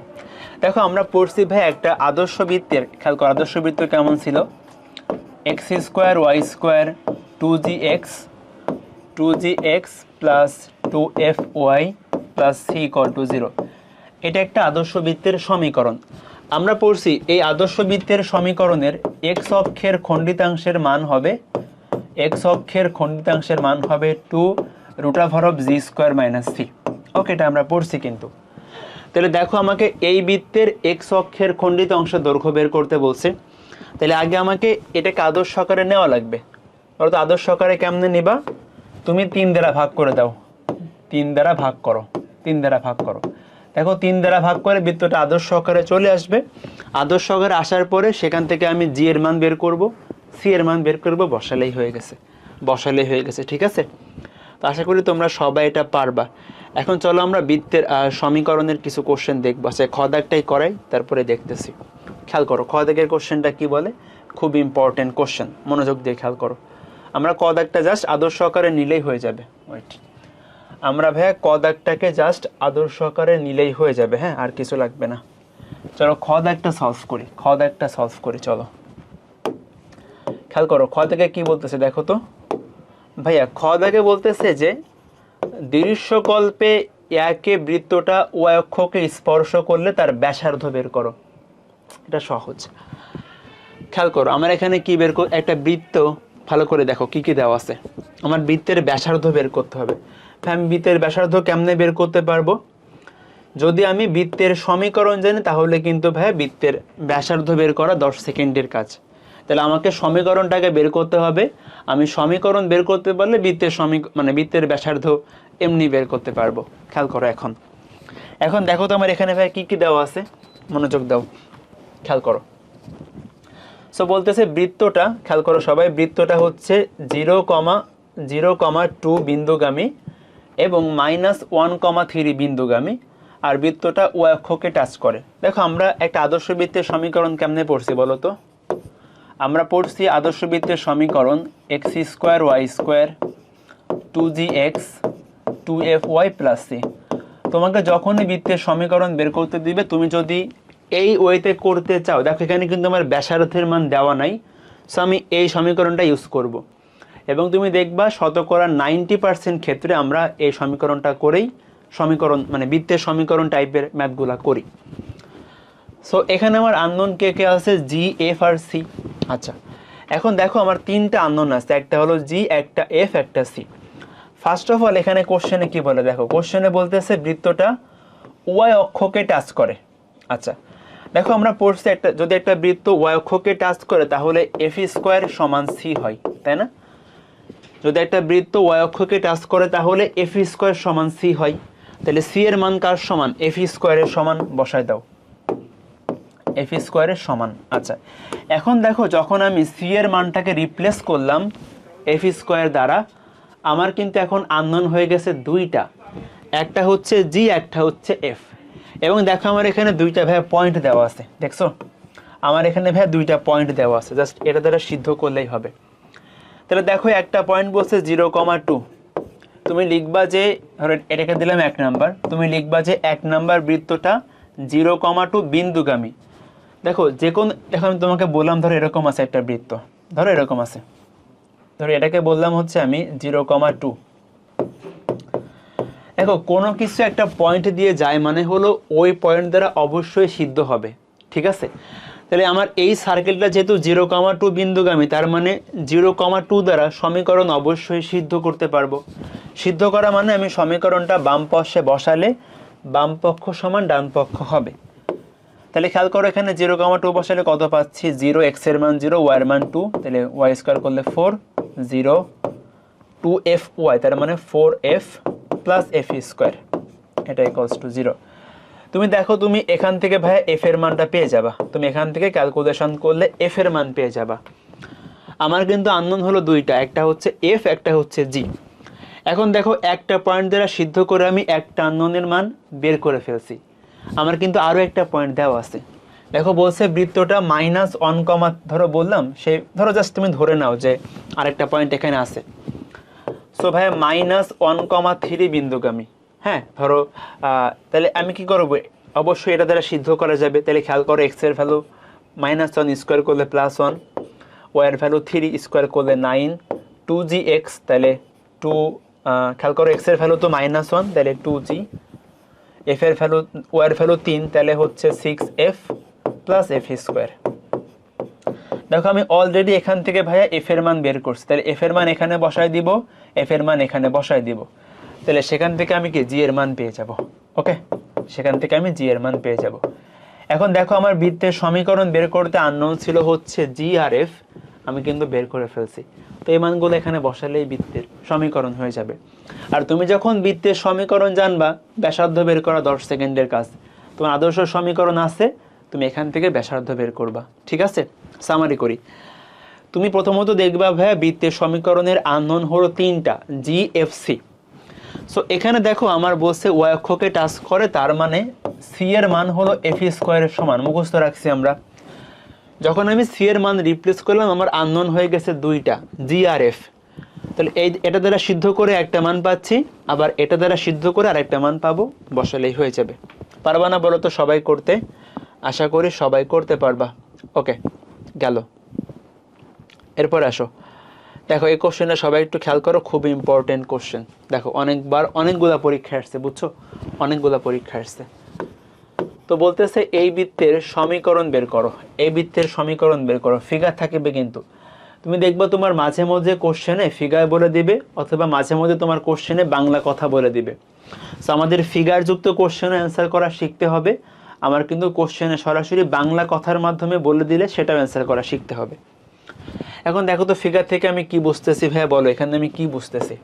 Speaker 1: দেখো আমরা পড়ছি ভাই একটা আদর্শ বৃত্তের, খেয়াল করো আদর্শ বৃত্ত কেমন ছিল, x square y square 2gx plus 2fy plus c equal to 0। এটা একটা আদর্শ বৃত্তের সমীকরণ। আমরা পড়ছি এই আদর্শ বৃত্তের সমীকরণের এক্স অক্ষের খণ্ডিতাংশের মান হবে 2√g²-c। ওকে, এটা আমরা পড়ছি কিন্তু। তাহলে দেখো আমাকে এই বৃত্তের এক্স অক্ষের খণ্ডিত অংশের দৈর্ঘ্য বের করতে বলছে। তাহলে আগে আমাকে এটাকে আদর্শ আকারে নেওয়া লাগবে। অর্থাৎ আদর্শ আকারে কেমনে নিবা, তুমি 3 দ্বারা ভাগ করে দাও, 3 দ্বারা ভাগ করো, 3 দ্বারা ভাগ করো। দেখো 3 দ্বারা ভাগ করে বৃত্তটা আদর্শ আকারে চলে আসবে। আদর্শ আকারে আসার পরে সেখান থেকে আমি জি এর মান বের করব, সি এর মান বের করব, বসালেই হয়ে গেছে। ঠিক আছে, তো আশা করি তোমরা সবাই এটা পারবা। এখন চলো আমরা বৃত্তের সমীকরণের কিছু কোশ্চেন দেখবো। আচ্ছা খ দাগটাই করাই, তারপরে দেখতেছি। খেয়াল করো খ দাগের কোশ্চেনটা কি বলে, খুব ইম্পর্টেন্ট কোশ্চেন, মনোযোগ দিয়ে খেয়াল করো। আমরা ক দাগটা জাস্ট আদর্শ আকারে নিলেই হয়ে যাবে। ওয়েট, আমরা ভাইয়া ক দাগটাকে জাস্ট আদর্শ আকারে নিলেই হয়ে যাবে, হ্যাঁ, আর কিছু লাগবে না। চলো খ দাগটা সলভ করি, চলো খেয়াল করো খ দাগে কি বলতেছে দেখো তো ভাইয়া। খ দাগে বলতেছে যে দৃশ্যকল্পে একে বৃত্তটা ওয়াই অক্ষকে স্পর্শ করলে তার ব্যাসার্ধ বের করো। এটা সহজ। খেয়াল করো আমার এখানে কি বের কর, একটা বৃত্ত, ভালো করে দেখো কি কি দেওয়া আছে। আমার বৃত্তের ব্যাসার্ধ বের করতে হবে। আমি বৃত্তের ব্যাসার্ধ কেমনে বের করতে পারবো, যদি আমি বৃত্তের সমীকরণ জানি তাহলে কিন্তু ভাই বৃত্তের ব্যাসার্ধ বের করা 10 সেকেন্ডের কাজ। তাহলে আমাকে সমীকরণটাকে বের করতে হবে। আমি সমীকরণ বের করতে পারলে বৃত্তের বৃত্তের ব্যাসার্ধ এমনি বের করতে পারবো। খেয়াল করো এখন দেখো তো আমার এখানে ভাই কি কি দেওয়া আছে, মনোযোগ দাও, খেয়াল করো। সো বলতেছে বৃত্তটা, খেয়াল করো সবাই, বৃত্তটা হচ্ছে 0,2 বিন্দুগামী এবং -1,3 বিন্দুগামী, আর বৃত্তটা ওয়াই অক্ষকে টাচ করে। দেখো আমরা একটা আদর্শ বৃত্তের সমীকরণ কেমনে পড়ছি বলো তো, আমরা পড়ছি আদর্শ বৃত্তের সমীকরণ x² y² 2gx 2fy plus C. তোমাকে যখনই বৃত্তের সমীকরণ বের করতে দিবে, তুমি যদি এই ওয়েতে করতে চাও, দেখো এখানে কিন্তু আমার ব্যাসার্ধের মান দেওয়া নাই, সো আমি এই সমীকরণটা ইউজ করব। এবং তুমি দেখবা শতকরা 90% ক্ষেত্রে আমরা এই সমীকরণটা করেই বৃত্তের সমীকরণ টাইপের ম্যাথগুলা করি। সো এখানে আমার আননোন কে কে আছে, জি, এফ আর সি। আচ্ছা এখন দেখো আমার 3টা আননোন আছে, একটা হলো জি, একটা এফ, একটা সি। ফার্স্ট অফ অল এখানে কোশ্চেনে কি বলে দেখো, কোশ্চেনে বলতেছে বৃত্তটা ওয়াই অক্ষকে টাচ করে। আচ্ছা দেখো আমরা পড়ছি যদি একটা বৃত্ত ওয়াই অক্ষকে টাচ করে তাহলে f² সমান সি হয়, তাই না? যদি একটা বৃত্ত ওয়াই অক্ষকে টাচ করে তাহলে f² সমান সি হয়। তাহলে সি এর মান কার সমান, f² এর সমান, বসায় দাও, f² এর সমান। আচ্ছা এখন দেখো যখন আমি সি এর মানটাকে রিপ্লেস করলাম f² দ্বারা, আমার কিন্তু এখন আননোন হয়ে গেছে 2টা, একটা হচ্ছে জি, একটা হচ্ছে এফ। এবং দেখো আমার এখানে 2টা ভাই পয়েন্ট দেওয়া আছে, দেখছো আমার এখানে ভাই 2টা পয়েন্ট দেওয়া আছে, জাস্ট এটা দ্বারা সিদ্ধ করলেই হবে। তাহলে দেখো একটা পয়েন্ট বলছে 0,2, তুমি লিখবা যে, ধরো এটাকে দিলাম 1 নাম্বার, তুমি লিখবা যে 1 নাম্বার বৃত্তটা 0,2 বিন্দুগামী। দেখো দেখো আমি তোমাকে বললাম ধরো এরকম আছে একটা বৃত্ত, ধরো এরকম আছে, ধরো এটাকে বললাম হচ্ছে আমি 0,2। দেখো কোনো কিছু একটা পয়েন্ট দিয়ে যায় মানে হলো ওই পয়েন্ট দ্বারা অবশ্যই সিদ্ধ হবে, ঠিক আছে? তাহলে আমার এই সার্কেলটা যেহেতু 0,2 বিন্দুগামী, তার মানে 0,2 দ্বারা সমীকরণ অবশ্যই সিদ্ধ করতে পারবো। সিদ্ধ করা মানে আমি সমীকরণটা বাম পাশে বসালে বাম পক্ষ সমান ডান পক্ষ হবে। তাহলে খেয়াল করো এখানে 0,2 বসালে কত পাচ্ছি, 0, x এর মান 0, y এর মান 2, তাহলে y² করলে 4, 0, 2fy, তার মানে 4f প্লাস এফ স্কোয়ার, এটা ইকুয়ালস টু 0। তুমি দেখো তুমি এখান থেকে ভাইয়া এফ এর মানটা পেয়ে যাবা, তুমি এখান থেকে ক্যালকুলেশন করলে এফ এর মান পেয়ে যাবা। আমার কিন্তু আননোন হলো দুইটা, একটা হচ্ছে এফ, একটা হচ্ছে জি। এখন দেখো একটা পয়েন্ট দ্বারা সিদ্ধ করে আমি একটা আননোনের মান বের করে ফেলছি, আমার কিন্তু আরও একটা পয়েন্ট দেওয়া আছে। দেখো বলছে বৃত্তটা -1, ধরো বললাম, সেই ধরো জাস্ট তুমি ধরে নাও যে আরেকটা পয়েন্ট এখানে আছে। সো ভাইয়া -1,3 বিন্দুগামী, হ্যাঁ ধরো, তাহলে আমি কি করবো, অবশ্যই এটা দ্বারা সিদ্ধ করা যাবে। তাহলে খেয়াল করো এক্স এর ভ্যালু -1 স্কোয়ার করলে +1, ওয়াই এর ভ্যালু 3 স্কোয়ার করলে 9, 2gx, তাহলে 2, খেয়াল করো এক্স এর ভ্যালু তো -1, তাহলে 2g, এফ এর ভ্যালু, ওয়াই এর ভ্যালু 3, তাহলে হচ্ছে 6f প্লাস এফ স্কোয়ার। দেখো আমি অলরেডি এখান থেকে ভাইয়া এফ এর মান বের করছি, তাহলে এফ এর মান এখানে বসাই দিব, এফ এর মান এখানে বসাই দিব, তাহলে সেখান থেকে আমি কি জি এর মান পেয়ে যাব। ওকে, সেখান থেকে আমি জি এর মান পেয়ে যাব। এখন দেখো আমার বৃত্তের সমীকরণ বের করতে আননোন ছিল হচ্ছে জি আর এফ, আমি কিন্তু বের করে ফেলছি। তো এই মানগুলো এখানে বসালেই বৃত্তের সমীকরণ হয়ে যাবে। আর তুমি যখন বৃত্তের সমীকরণ জানবা, ব্যাসার্ধ বের করা 10 সেকেন্ডের কাজ। তোমার আদর্শ সমীকরণ আছে, তুমি এখান থেকে ব্যাসার্ধ বের করবা। ঠিক আছে, সামারি করি। তুমি প্রথমত দেখবা ভাইয়া বৃত্তের সমীকরণের আননোন হলো 3টা, জি এফ সি। সো এখানে দেখো আমার বলছে ওয়াই অক্ষকে টাচ করে, তার মানে সি এর মান হলো এফ স্কোয়ারের সমান, মুখস্থ রাখছি আমরা। যখন আমি সি এর মান রিপ্লেস করলাম, আমার আননোন হয়ে গেছে 2টা, জি আর এফ। তাহলে এটা দ্বারা সিদ্ধ করে একটা মান পাচ্ছি, আবার এটা দ্বারা সিদ্ধ করে আরেকটা মান পাবো, বসালেই হয়ে যাবে। পারবা না বলো তো সবাই করতে? আশা করি সবাই করতে পারবা। ওকে, গেল। এরপর আসো, দেখো এই কোশ্চেনটা সবাই একটু খেয়াল করো, খুব ইম্পর্টেন্ট কোশ্চেন। দেখো অনেকগুলা পরীক্ষা আসছে, বুঝছো, অনেকগুলা পরীক্ষা আসছে। তো বলতেছে এই বৃত্তের সমীকরণ বের করো, এই বৃত্তের সমীকরণ বের করো। ফিগার থাকবে কিন্তু, তুমি দেখবা তোমার মাঝে মধ্যে কোশ্চেনে ফিগার বলে দিবে, অথবা মাঝে মধ্যে তোমার কোশ্চেনে বাংলা কথা বলে দিবে। সো আমাদের ফিগারযুক্ত কোশ্চেনে অ্যান্সার করা শিখতে হবে। আমার কিন্তু কোশ্চেনে সরাসরি বাংলা কথার মাধ্যমে বলে দিলে সেটাও অ্যান্সার করা শিখতে হবে। এখন দেখো তো ফিগার থেকে আমি কি বুঝতেছি ভাইয়া, বলো এখানে আমি কি বুঝতেছি।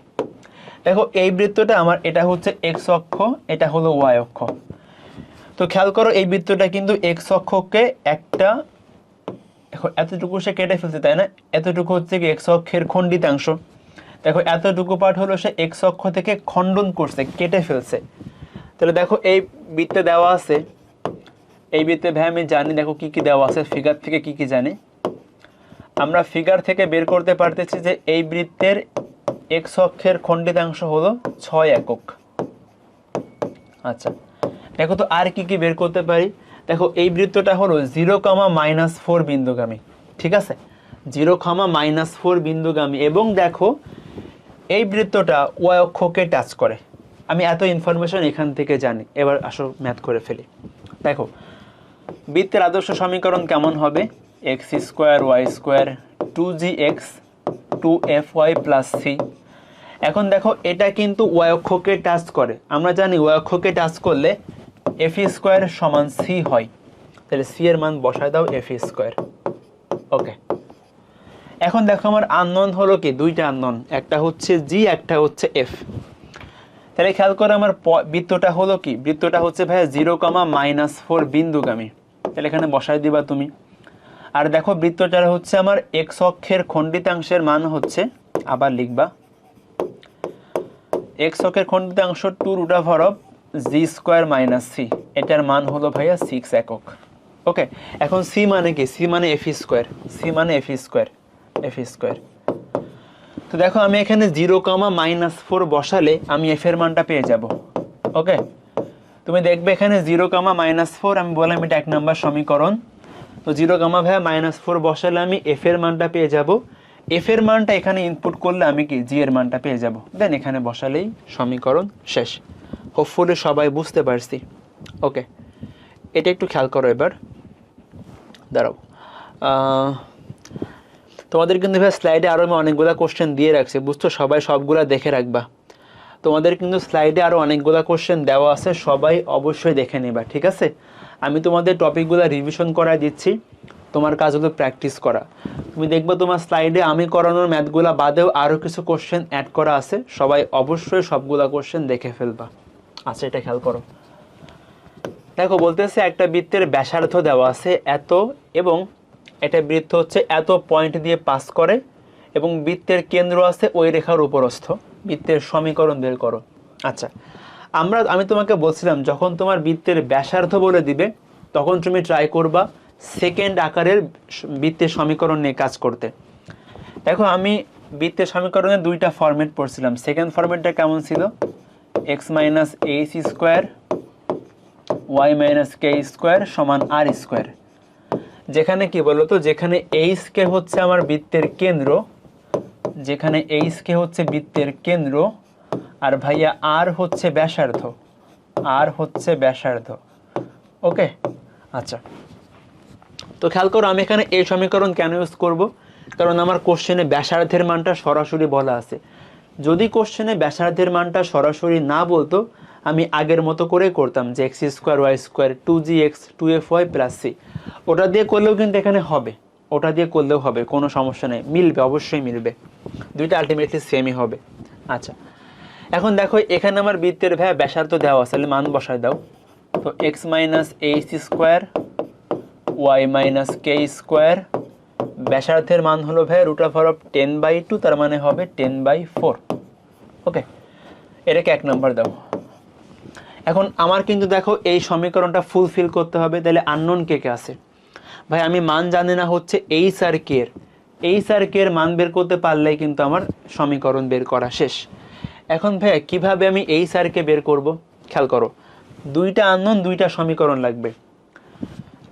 Speaker 1: দেখো এই বৃত্তটা আমার, এটা হচ্ছে এক্স অক্ষ, এটা হলো ওয়াই অক্ষ। তো খেয়াল করো এই বৃত্তটা কিন্তু এক্স অক্ষকে একটা, এখন এতটুকু সে কেটে ফেলছে, তাই না? এতটুকু হচ্ছে কি এক্স অক্ষের খণ্ডিতাংশ। দেখো এতটুকু পার্ট হলো সে এক্স অক্ষ থেকে খণ্ডন করছে, কেটে ফেলছে। তাহলে দেখো এই বৃত্তে দেওয়া আছে, এই বৃত্তে ভাই আমি জানি, দেখো কি কি দেওয়া আছে, ফিগার থেকে কি কি জানি আমরা। ফিগার থেকে বের করতে পারতেছি যে এই বৃত্তের এক্স অক্ষের খণ্ডিতাংশ হলো 6 একক। আচ্ছা, দেখো তো আর কি কি বের করতে পারি। দেখো এই বৃত্তটা হলো 0,-4 বিন্দুগামী, ঠিক আছে, 0,-4 বিন্দুগামী। এবং দেখো এই বৃত্তটা ওয়াই অক্ষকে টাচ করে, আমি এত ইনফরমেশন এখান থেকে জানি। এবার আসো ম্যাথ করে ফেলি। দেখো বৃত্তের আদর্শ সমীকরণ কেমন হবে, x square y square 2gx 2fy plus c. এখন দেখো এটা কিন্তু ওয়াই অক্ষকে টাচ করে, আমরা জানি ওয়াই অক্ষকে টাচ করলে এফ স্কোয়ার সমান সি হয়, তাহলে সি এর মান বসায় দাও এফ স্কোয়ার। ওকে, এখন দেখো আমার আননোন হলো কি, দুইটা আননোন, একটা হচ্ছে জি, একটা হচ্ছে এফ। তাহলে খেয়াল করো আমার বৃত্তটা হলো কি, বৃত্তটা হচ্ছে ভাইয়া 0,-4 বিন্দুগামী, তাহলে এখানে বসায় দিবা তুমি। আর দেখো বৃত্তটা হচ্ছে আমার এক্স অক্ষের খণ্ডিতাংশের মান হচ্ছে, আবার লিখবা এক্স অক্ষের খণ্ডিতাংশ 2√g² - c, এটার মান হলো ভাইয়া 6 একক। ওকে, এখন সি মানে কি, সি মানে এফ স্কোয়ার, সি মানে এফ স্কোয়ার, এফ স্কোয়ার। তো দেখো আমি এখানে 0,-4 বসালে আমি এফ এর মানটা পেয়ে যাব। ওকে, তুমি দেখবে এখানে 0,-4, আমি বললাম এটা 1 নম্বর সমীকরণ। তো 0,-4 বসালে আমি এফ এর মানটা পেয়ে যাব। এফ এর মানটা এখানে ইনপুট করলে আমি কি জি এর মানটা পেয়ে যাব। দেন এখানে বসালেই সমীকরণ শেষ। হোপফুলি সবাই বুঝতে পারছি। ওকে, এটা একটু খেয়াল করো। এবার দাঁড়াও, তোমাদের কিন্তু ভাই স্লাইডে আরও আমি অনেকগুলো কোশ্চেন দিয়ে রাখছি, বুঝছো, সবাই সবগুলা দেখে রাখবা। তোমাদের কিন্তু স্লাইডে আরও অনেকগুলো কোশ্চেন দেওয়া আছে, সবাই অবশ্যই দেখে নেবা, ঠিক আছে? আমি তোমাদের টপিকগুলো রিভিশন করা দিচ্ছি, তোমার কাজ হলো প্র্যাকটিস করা। তুমি দেখবে তোমার স্লাইডে আমি করানোর ম্যাথগুলা বাদেও আরও কিছু কোশ্চেন অ্যাড করা আছে, সবাই অবশ্যই সবগুলা কোশ্চেন দেখে ফেলবা। আচ্ছা, এটা খেয়াল করো। দেখো বলতেছে একটা বৃত্তের ব্যাসার্ধ দেওয়া আছে এত, এবং এটা বৃত্ত হচ্ছে এত পয়েন্ট দিয়ে পাস করে, এবং বৃত্তের কেন্দ্র আছে ওই রেখার উপরস্থ। বৃত্তের সমীকরণ বের করো। আচ্ছা, আমি তোমাকে বলছিলাম যখন তোমার বৃত্তের ব্যাসার্ধ বলে দিবে তখন তুমি ট্রাই করবা সেকেন্ড আকারের বৃত্তের সমীকরণ নিয়ে কাজ করতে। দেখো আমি বৃত্তের সমীকরণের দুইটা ফরম্যাট পড়ছিলাম। সেকেন্ড ফরম্যাটটা কেমন ছিল? X minus h square y minus k square সমান আর স্কোয়ার, যেখানে কি বলতো, যেখানে এইচ কে হচ্ছে আমার বৃত্তের কেন্দ্র, যেখানে এইচ কে হচ্ছে বৃত্তের কেন্দ্র, আর ভাইয়া আর হচ্ছে ব্যাসার্ধ, আর হচ্ছে ব্যাসার্ধ। ওকে, আচ্ছা, তো খেয়াল করো আমি এখানে এই সমীকরণ কেন ইউজ করব, কারণ আমার কোশ্চেনে ব্যাসার্ধের মানটা সরাসরি বলা আছে। যদি কোশ্চেনে ব্যাসার্ধের মানটা সরাসরি না বলতো আমি আগের মতো করে করতাম যে x square y square 2gx 2fy plus c, ওটা দিয়ে করলেও কিন্তু এখানে হবে, ওটা দিয়ে করলেও হবে, কোনো সমস্যা নেই, মিলবে, অবশ্যই মিলবে, দুইটা আলটিমেটলি সেমই হবে। আচ্ছা, এখন দেখো এখানে আমার বৃত্তের ব্যাসার্ধ দেওয়া আছে, তাহলে মান বসায় দাও। তো x minus h square y minus k square, ব্যাসার্ধের মান হলো √10/2, তার মানে হবে 10/4। ওকে, এটাকে 1 নম্বর দাও। এখন আমার কিন্তু দেখো এই সমীকরণটা ফুলফিল করতে হবে, তাহলে আননোন কে কে আছে? ভাই আমি মান জানি না হচ্ছে এইচ আর কে এর, এইচ আর কে এর মান বের করতে পারলেই কিন্তু আমার সমীকরণ বের করা শেষ। এখন ভাই কিভাবে আমি এইচ আর কে বের করব? খেয়াল করো, দুইটা আননোন, দুইটা সমীকরণ লাগবে।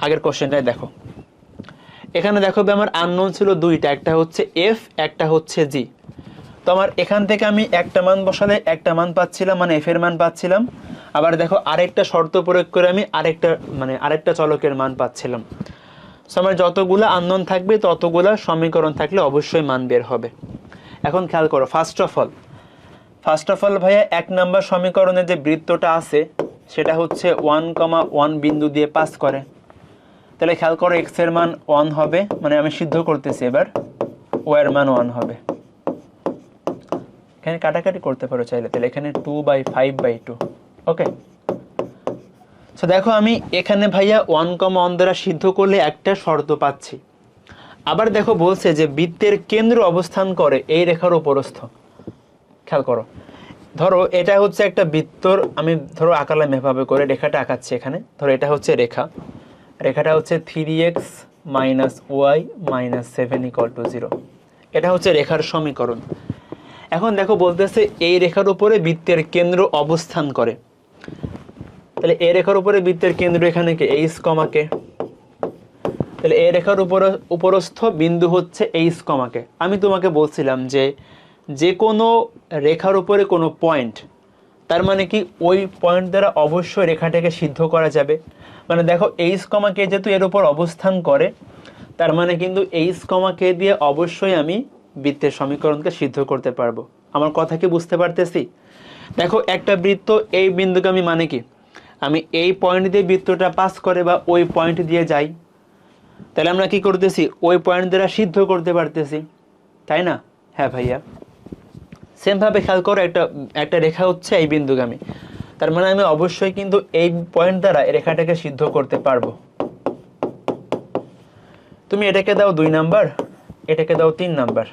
Speaker 1: আগের কোশ্চেনটাই দেখো, এখানে দেখো আমার আননোন ছিল দুইটা, একটা হচ্ছে এফ, একটা হচ্ছে জি। তো আমার এখান থেকে আমি একটা মান বসালে একটা মান পাচ্ছিলাম, মানে এফ এর মান পাচ্ছিলাম, আবার দেখো আরেকটা শর্ত প্রয়োগ করে আমি আরেকটা চলকের মান পাচ্ছিলাম। সো আমার যতগুলো আননোন থাকবে ততগুলো সমীকরণ থাকলে অবশ্যই মান বের হবে। এখন খেয়াল করো, ফার্স্ট অফ অল ভাইয়া 1 নম্বর সমীকরণে যে বৃত্তটা আছে সেটা হচ্ছে 1,1 বিন্দু দিয়ে পাস করে। তাহলে খেয়াল করো এক্স এর মান 1 হবে, মানে আমি সিদ্ধ করতেছি এবার, ও এর মান 1 হবে। এখানে কাটাকাটি করতে পারো চাইলে, তাহলে এখানে 2/5/2। ওকে, সো দেখো আমি এখানে ভাইয়া 1,1 দ্বারা সিদ্ধ করলে একটা শর্ত পাচ্ছি। আবার দেখো বলছে যে বৃত্তের কেন্দ্র অবস্থান করে এই রেখার উপরস্থ। খেয়াল করো, ধরো এটা হচ্ছে একটা বৃত্তর, আমি ধরো আঁকালাম এভাবে করে, রেখাটা আঁকাচ্ছি এখানে, ধরো এটা হচ্ছে রেখাটা হচ্ছে 3x - y - 7 = 0, এটা হচ্ছে রেখার সমীকরণ। এখন দেখো বলতেছে এই রেখার উপরে বৃত্তের কেন্দ্র অবস্থান করে, তাহলে এই রেখার উপরে বৃত্তের কেন্দ্র এখানে কে? এইচ কমাকে, তাহলে এই রেখার উপরস্থ বিন্দু হচ্ছে এইচ কমাকে। আমি তোমাকে বলছিলাম যে কোনো রেখার উপরে কোনো পয়েন্ট, তার মানে কি ওই পয়েন্ট দ্বারা অবশ্যই রেখাটাকে সিদ্ধ করা যাবে। মানে দেখো এইচ কমাকে যেহেতু এর উপর অবস্থান করে, তার মানে কিন্তু এইচ কমাকে দিয়ে অবশ্যই আমি বৃত্তের সমীকরণকে সিদ্ধ করতে পারবো। আমার কথা কি বুঝতে পারতেছি? দেখো একটা বৃত্ত, এই বিন্দুকে আমি মানে কি, আমি এই পয়েন্ট দিয়ে বৃত্তটা পাস করে বা ওই পয়েন্ট দিয়ে যাই, তাহলে আমরা কি করতেছি, ওই পয়েন্ট দ্বারা সিদ্ধ করতে পারতেছি, তাই না? হ্যাঁ ভাইয়া, সেমভাবে খেয়াল করো একটা রেখা হচ্ছে এই বিন্দুগামী, তার মানে আমি অবশ্যই কিন্তু এই পয়েন্ট দ্বারা এই রেখাটাকে সিদ্ধ করতে পারবো। তুমি এটাকে দাও 2 নাম্বার, এটাকে দাও 3 নাম্বার।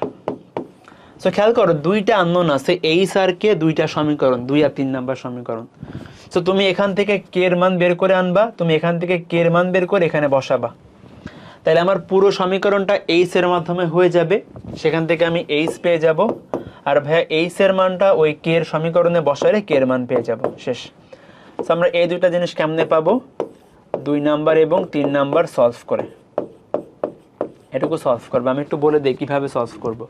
Speaker 1: সো খেয়াল করো দুইটা আননোন আছে, এইচ আর কে, দুইটা সমীকরণ, 2 আর 3 নাম্বার সমীকরণ। সো তুমি এখান থেকে কে এর মান বের করে আনবা, তুমি এখান থেকে কে এর মান বের করে এখানে বসাবা, তাহলে আমার পুরো সমীকরণটা এইচ এর মাধ্যমে হয়ে যাবে। সেখান থেকে আমি এইচ পেয়ে যাব, আর ভাইয়া এইচ এর মানটা ওই কে এর সমীকরণে বসালে কে এর মান পেয়ে যাব, শেষ। সো আমরা এই দুইটা জিনিস কেমনে পাবো? 2 নাম্বার এবং 3 নাম্বার সলভ করে, এটুকু সলভ করবো। আমি একটু বলে দিই কীভাবে সলভ করব।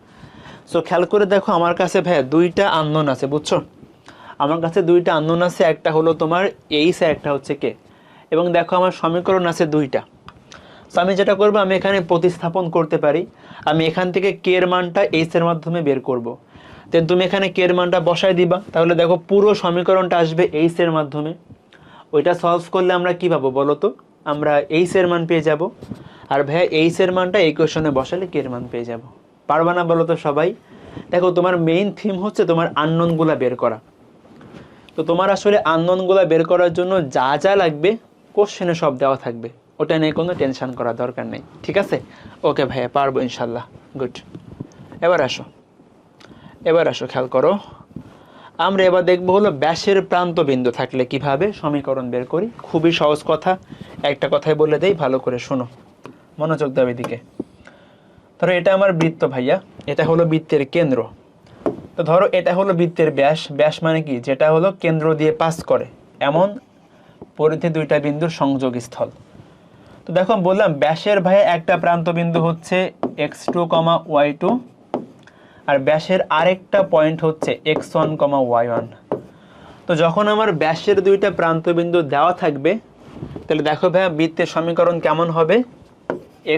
Speaker 1: সো খেয়াল করে দেখো আমার কাছে ভাইয়া দুইটা আননোন আছে, বুঝছো? আমার কাছে দুইটা আননোন আছে, একটা হলো তোমার এইচ আর একটা হচ্ছে কে, এবং দেখো আমার সমীকরণ আছে দুইটা। সো আমি যেটা করবো, আমি এখানে প্রতিস্থাপন করতে পারি, আমি এখান থেকে কে এর মানটা এইচ এর মাধ্যমে বের করব। দেন তুমি এখানে কে এর মানটা বসায় দিবা, তাহলে দেখো পুরো সমীকরণটা আসবে এইচ এর মাধ্যমে। ওইটা সলভ করলে আমরা কি পাবো বলো তো? আমরা এইচ এর মান পেয়ে যাব। আর ভাইয়া এইচ এর মানটা এই কোশ্চেনে বসালে কে এর মান পেয়ে যাব। পারবা না বলো তো সবাই? দেখো তোমার মেইন থিম হচ্ছে তোমার আননোনগুলা বের করা। তো তোমার আসলে আননোনগুলা বের করার জন্য যা যা লাগবে কোশ্চেনে সব দেওয়া থাকবে, ওটা নিয়ে কোনো টেনশন করার দরকার নেই, ঠিক আছে? ওকে ভাইয়া, পারবো ইনশাল্লাহ। গুড। এবার আসো খেয়াল করো। আমরা এবার দেখবো হলো ব্যাসের প্রান্ত বিন্দু থাকলে কিভাবে সমীকরণ বের করি। খুবই সহজ কথা, একটা কথাই বলে দেই, ভালো করে শোনো, মনোযোগ দাও এদিকে। ধরো এটা আমার বৃত্ত ভাইয়া, এটা হলো বৃত্তের কেন্দ্র। তো ধরো এটা হলো বৃত্তের ব্যাস। ব্যাস মানে কি? যেটা হলো কেন্দ্র দিয়ে পাস করে এমন পরিধি দুইটা বিন্দুর সংযোগ স্থল। তো দেখো বললাম ব্যাসের ভাইয়া একটা প্রান্ত বিন্দু হচ্ছে x2, y2, আর ব্যাসের আরেকটা পয়েন্ট হচ্ছে x1, y1। তো যখন আমার ব্যাসের দুইটা প্রান্ত বিন্দু দেওয়া থাকবে, তাহলে দেখো ভাইয়া বৃত্তের সমীকরণ কেমন হবে?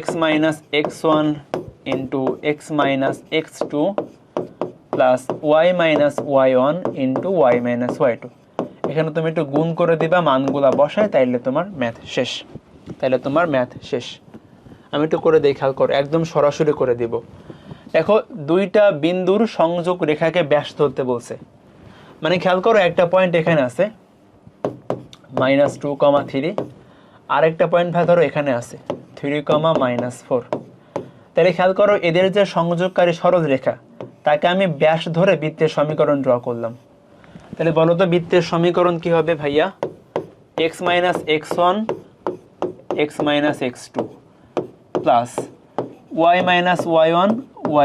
Speaker 1: x minus x1 into x minus x2 plus y minus y1 into y minus y2। এখানে তুমি একটু গুণ করে দিবা মানগুলা বসায়, তাইলে তোমার ম্যাথ শেষ। আমি একটু করে দেই, খেয়াল করো, একদম সরাসরি করে দিব। দেখো দুইটা বিন্দুর সংযোগ রেখাকে ব্যাস ধরতে বলছে, মানে খেয়াল করো একটা পয়েন্ট এখানে আছে -2, 3, আর একটা পয়েন্ট ভাই ধরো এখানে আছে 3, -4। তাহলে খেয়াল করো এদের যে সংযোগকারী সরল রেখা, তাকে আমি ব্যাস ধরে বৃত্তের সমীকরণ ড্র করলাম। তাহলে বলো তো বৃত্তের সমীকরণ কি হবে ভাইয়া? x minus x1, x minus x2 plus y minus y1,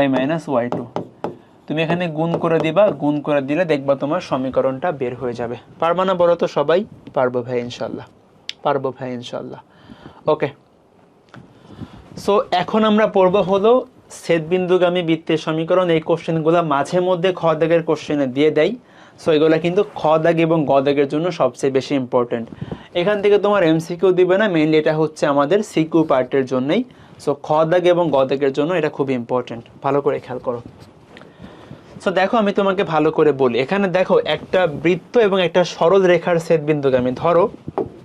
Speaker 1: y minus y2। তুমি এখানে গুণ করে দিবা, গুণ করে দিলে দেখবা তোমার সমীকরণটা বের হয়ে যাবে। পারবা না বলো তো সবাই? পারবো ভাই ইনশাল্লাহ। ওকে, সো এখন আমরা পড়বো হলো ছেদবিন্দুগামী বৃত্তের সমীকরণ। এই কোশ্চেনগুলো মাঝে মধ্যে খ দাগের কোশ্চেনে দিয়ে দেয়, সো এগুলো কিন্তু খ দাগ এবং গ দাগের জন্য সবচেয়ে বেশি ইম্পর্টেন্ট। এখান থেকে তোমার এমসিকিউ দিবে না, মেইনলি এটা হচ্ছে আমাদের সিকিউ পার্টের জন্যই। সো খ দাগ এবং গ দাগের জন্য এটা খুব ইম্পর্টেন্ট, ভালো করে খেয়াল করো। সো দেখো আমি তোমাকে ভালো করে বলি, এখানে দেখো একটা বৃত্ত এবং একটা সরল রেখার ছেদবিন্দুগামী। ধরো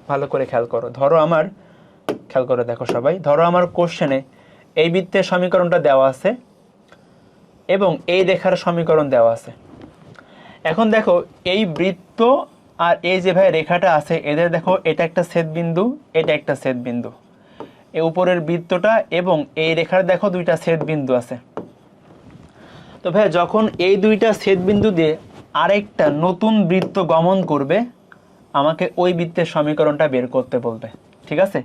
Speaker 1: ভালো করে খেয়াল করো, খেয়াল করে দেখো সবাই। ধরো আমার কোশ্চেনে এই বৃত্তের সমীকরণটা দেওয়া আছে এবং এই রেখার সমীকরণ দেওয়া আছে। এখন দেখো এই বৃত্ত আর এই যে ভাই রেখাটা আছে, এদের দেখো এটা একটা ছেদবিন্দু, এটা একটা ছেদবিন্দু। এই উপরের বৃত্তটা এবং এই রেখার দেখো দুইটা ছেদবিন্দু আছে। তো ভাই যখন এই দুইটা ছেদবিন্দু দিয়ে আরেকটা নতুন বৃত্ত গমন করবে, আমাকে ওই বৃত্তের সমীকরণটা বের করতে বলবে, ঠিক আছে?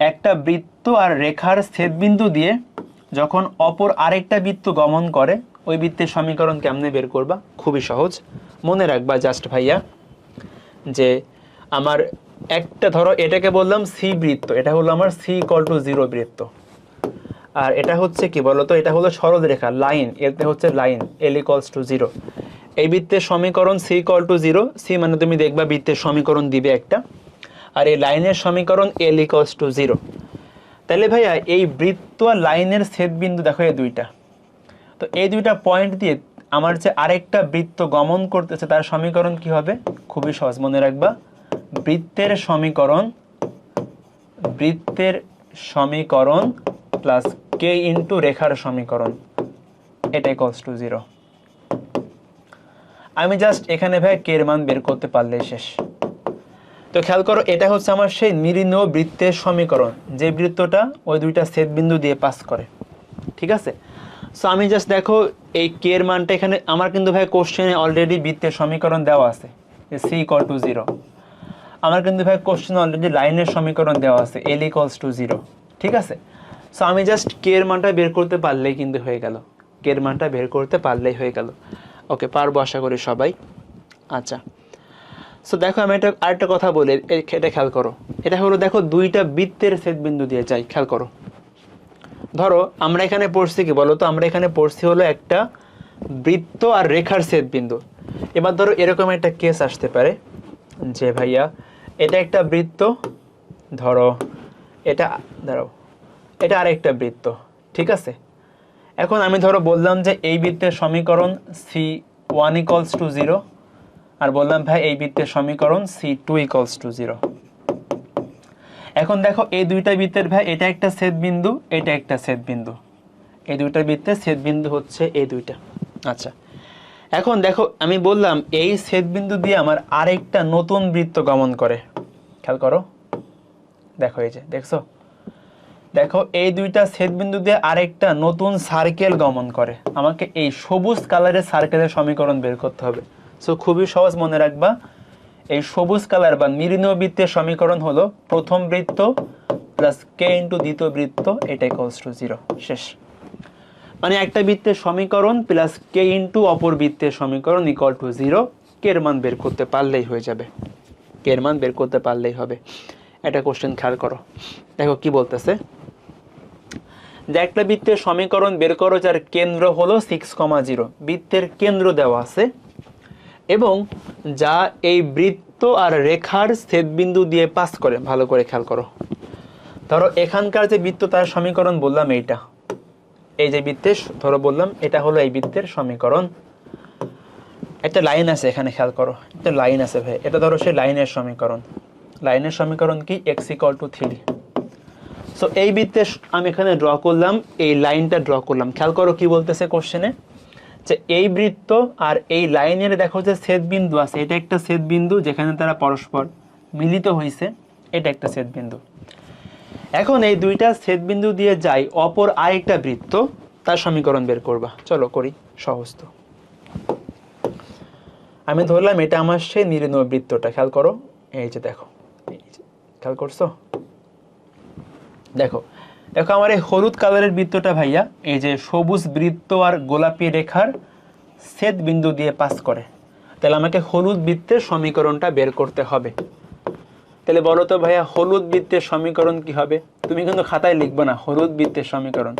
Speaker 1: একটা বৃত্ত আর রেখার ছেদবিন্দু দিয়ে যখন অপর আরেকটা বৃত্ত গমন করে, ওই বৃত্তের সমীকরণ কেমনে বের করবা? খুবই সহজ, মনে রাখবা জাস্ট ভাইয়া, যে আমার একটা ধরো এটাকে বললাম সি বৃত্ত, এটা হলো আমার c=0 বৃত্ত, আর এটা হচ্ছে কি বলতো, এটা হলো সরল রেখা লাইন, এতে হচ্ছে লাইন l=0। এই বৃত্তের সমীকরণ c=0, সি মানে তুমি দেখবা বৃত্তের সমীকরণ দিবে একটা, আর এই লাইনের সমীকরণ l=0। তাহলে ভাইয়া এই বৃত্ত আর লাইনের ছেদবিন্দু দেখো এই দুইটা, তো এই দুইটা পয়েন্ট দিয়ে আমার যে আরেকটা বৃত্ত গমন করতেছে তার সমীকরণ কি হবে? খুবই সহজ, মনে রাখবা বৃত্তের সমীকরণ প্লাস k ইন্টু রেখার সমীকরণ, এটা =0। আমি জাস্ট এখানে ভাই k এর মান বের করতে পারলেই শেষ। তো খেয়াল করো এটা হচ্ছে আমার সেই নির্ণীয় বৃত্তের সমীকরণ, যে বৃত্তটা ওই দুইটা ছেদবিন্দু দিয়ে পাস করে, ঠিক আছে? সো আমি জাস্ট দেখো এই k এর মানটা এখানে আমার কিন্তু ভাই কোশ্চেনে অলরেডি বৃত্তের সমীকরণ দেওয়া আছে c=0। আমার কিন্তু ভাই কোশ্চেনে অলরেডি লাইনের সমীকরণ দেওয়া আছে l=0, ঠিক আছে? সো আমি জাস্ট k এর মানটা বের করতে পারলেই কিন্তু হয়ে গেল, k এর মানটা বের করতে পারলেই হয়ে গেল। ওকে, পারবো আশা করি সবাই। আচ্ছা, সো দেখো আমি আরেকটা কথা বলি, এটা খেয়াল করো। এটা হলো দেখো দুইটা বৃত্তের ছেদবিন্দু দিয়ে যাই, খেয়াল করো। ধরো আমরা এখানে পড়ছি কি বলো তো, আমরা এখানে পড়ছি হলো একটা বৃত্ত আর রেখার ছেদবিন্দু। এবার ধরো এরকম একটা কেস আসতে পারে যে ভাইয়া এটা একটা বৃত্ত, ধরো এটা আরেকটা বৃত্ত, ঠিক আছে? এখন আমি ধরো বললাম যে এই বৃত্তের সমীকরণ c1=0, আর বললাম ভাই এই বৃত্তের সমীকরণ c2=0। এখন দেখো এই দুইটা বৃত্তের ভাই এটা একটা ছেদবিন্দু, এটা একটা ছেদবিন্দু, এই দুইটা বৃত্তের ছেদবিন্দু হচ্ছে এই দুইটা। আচ্ছা, এখন দেখো আমি বললাম এই ছেদবিন্দু দিয়ে আমার আরেকটা নতুন বৃত্ত গমন করে। খেয়াল করো, দেখো এই যে দেখছো, দেখো এই দুইটা ছেদবিন্দু দিয়ে আরেকটা নতুন সার্কেল গমন করে। আমাকে এই সবুজ কালারের সার্কেলের সমীকরণ বের করতে হবে। সো খুবই সহজ, মনে রাখবা এই সবুজ কালার বা নির্ণয় বৃত্তের সমীকরণ হলো প্রথম বৃত্ত প্লাস কে ইন্টু দ্বিতীয় বৃত্ত, এটা ইকুয়ালস টু 0। শেষ। মানে একটা বৃত্তের সমীকরণ প্লাস কে ইন্টু অপর বৃত্তের সমীকরণ ইকুয়াল টু 0। কে এর মান বের করতে পারলেই হয়ে যাবে, কে এর মান বের করতে পারলেই হবে। এটা কোশ্চেন খেয়াল করো, দেখো কি বলতেছে, যে একটা বৃত্তের সমীকরণ বের করো যার কেন্দ্র হলো 6,0, বৃত্তের কেন্দ্র দেওয়া আছে এবং যা এই বৃত্ত আর রেখার ছেদবিন্দু দিয়ে পাস করে। ভালো করে খেয়াল করো, ধরো এখানকার যে বৃত্ত তার সমীকরণ বললাম এইটা, এই যে বৃত্তের ধরো বললাম এটা হলো এই বৃত্তের সমীকরণ। একটা লাইন আছে এখানে, খেয়াল করো একটা লাইন আছে ভাই, এটা ধরো সেই লাইনের সমীকরণ। লাইনের সমীকরণ কি? x = 3। সো এই বৃত্তের আমি এখানে ড্র করলাম, এই লাইনটা ড্র করলাম। খেয়াল করো কি বলতেছে কোশ্চেনে, যে এই বৃত্ত আর এই লাইনের দেখো যে ছেদবিন্দু আছে, এটা একটা ছেদবিন্দু যেখানে তারা পরস্পর মিলিত হয়েছে, এটা একটা ছেদবিন্দু। এখন এই দুইটা ছেদবিন্দু দিয়ে যাই অপর আরেকটা বৃত্ত, তার সমীকরণ বের করবা। চলো করি, সহজ তো। আমি ধরলাম এটা আমার সেই নির্ণয় বৃত্তটা। খেয়াল করো এই যে দেখো, খেয়াল করছো, দেখো দেখো আমার এই হলুদ কালারের বৃত্তটা ভাইয়া এই যে সবুজ বৃত্ত আর গোলাপি রেখার ছেদ বিন্দু দিয়ে পাস করে। তাহলে আমাকে হলুদ বৃত্তের সমীকরণটা বের করতে হবে। তাহলে বলো তো ভাইয়া হলুদ বৃত্তের সমীকরণ কি হবে? তুমি কিন্তু খাতায় লিখবে না হলুদ বৃত্তের সমীকরণ,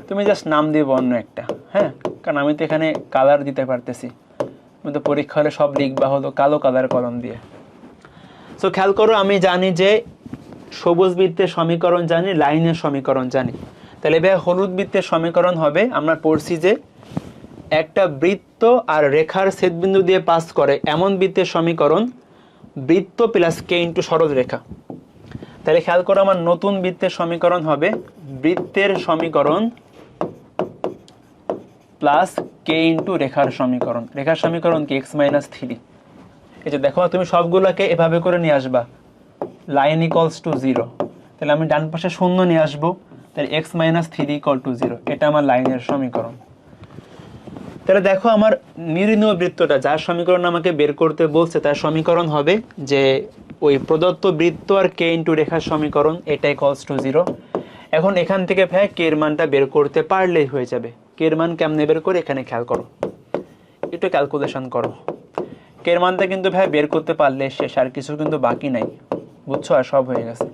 Speaker 1: তুমি জাস্ট নাম দিবে অন্য একটা। হ্যাঁ, কারণ আমি তো এখানে কালার দিতে পারতেছি, তুমি তো পরীক্ষা হলে সব লিখবা হলো কালো কালার কলম দিয়ে। সো খেয়াল করো, আমি জানি যে সবুজ বৃত্তের সমীকরণ জানি, লাইনের সমীকরণ জানি। তাহলে ভাইয়া হলুদ বৃত্তের সমীকরণ হবে, আমরা পড়ছি যে একটা বৃত্ত আর রেখার ছেদবিন্দু দিয়ে পাস করে এমন বৃত্তের সমীকরণ বৃত্ত প্লাস কে ইন্টু সরল রেখা। তাহলে খেয়াল করো আমার নতুন বৃত্তের সমীকরণ হবে বৃত্তের সমীকরণ প্লাস কে ইন্টু রেখার সমীকরণ। রেখার সমীকরণ কি? x - 3। এই যে দেখো তুমি সবগুলোকে এভাবে করে নিয়ে আসবা, লাইন ইকুয়ালস টু 0। তাহলে আমি ডান পাশে শূন্য নিয়ে আসবো, তাহলে x - 3 = 0। এটা আমার লাইনের সমীকরণ। তাহলে দেখো আমার নির্ণয় বৃত্তটা যার সমীকরণ আমাকে বের করতে বলছে তার সমীকরণ হবে যে ওই প্রদত্ত বৃত্ত আর কে ইন্টু রেখার সমীকরণ, এটা ইকুয়ালস টু 0। এখন এখান থেকে ভাই কে এর মানটা বের করতে পারলেই হয়ে যাবে। কে এর মান কেমনে বের করে? এখানে খেয়াল করো, একটু ক্যালকুলেশন করো। কে এর মানটা কিন্তু ভাই বের করতে পারলে শেষ, আর কিছু কিন্তু বাকি নাই, বুঝছো? আর সব হয়ে গেছে,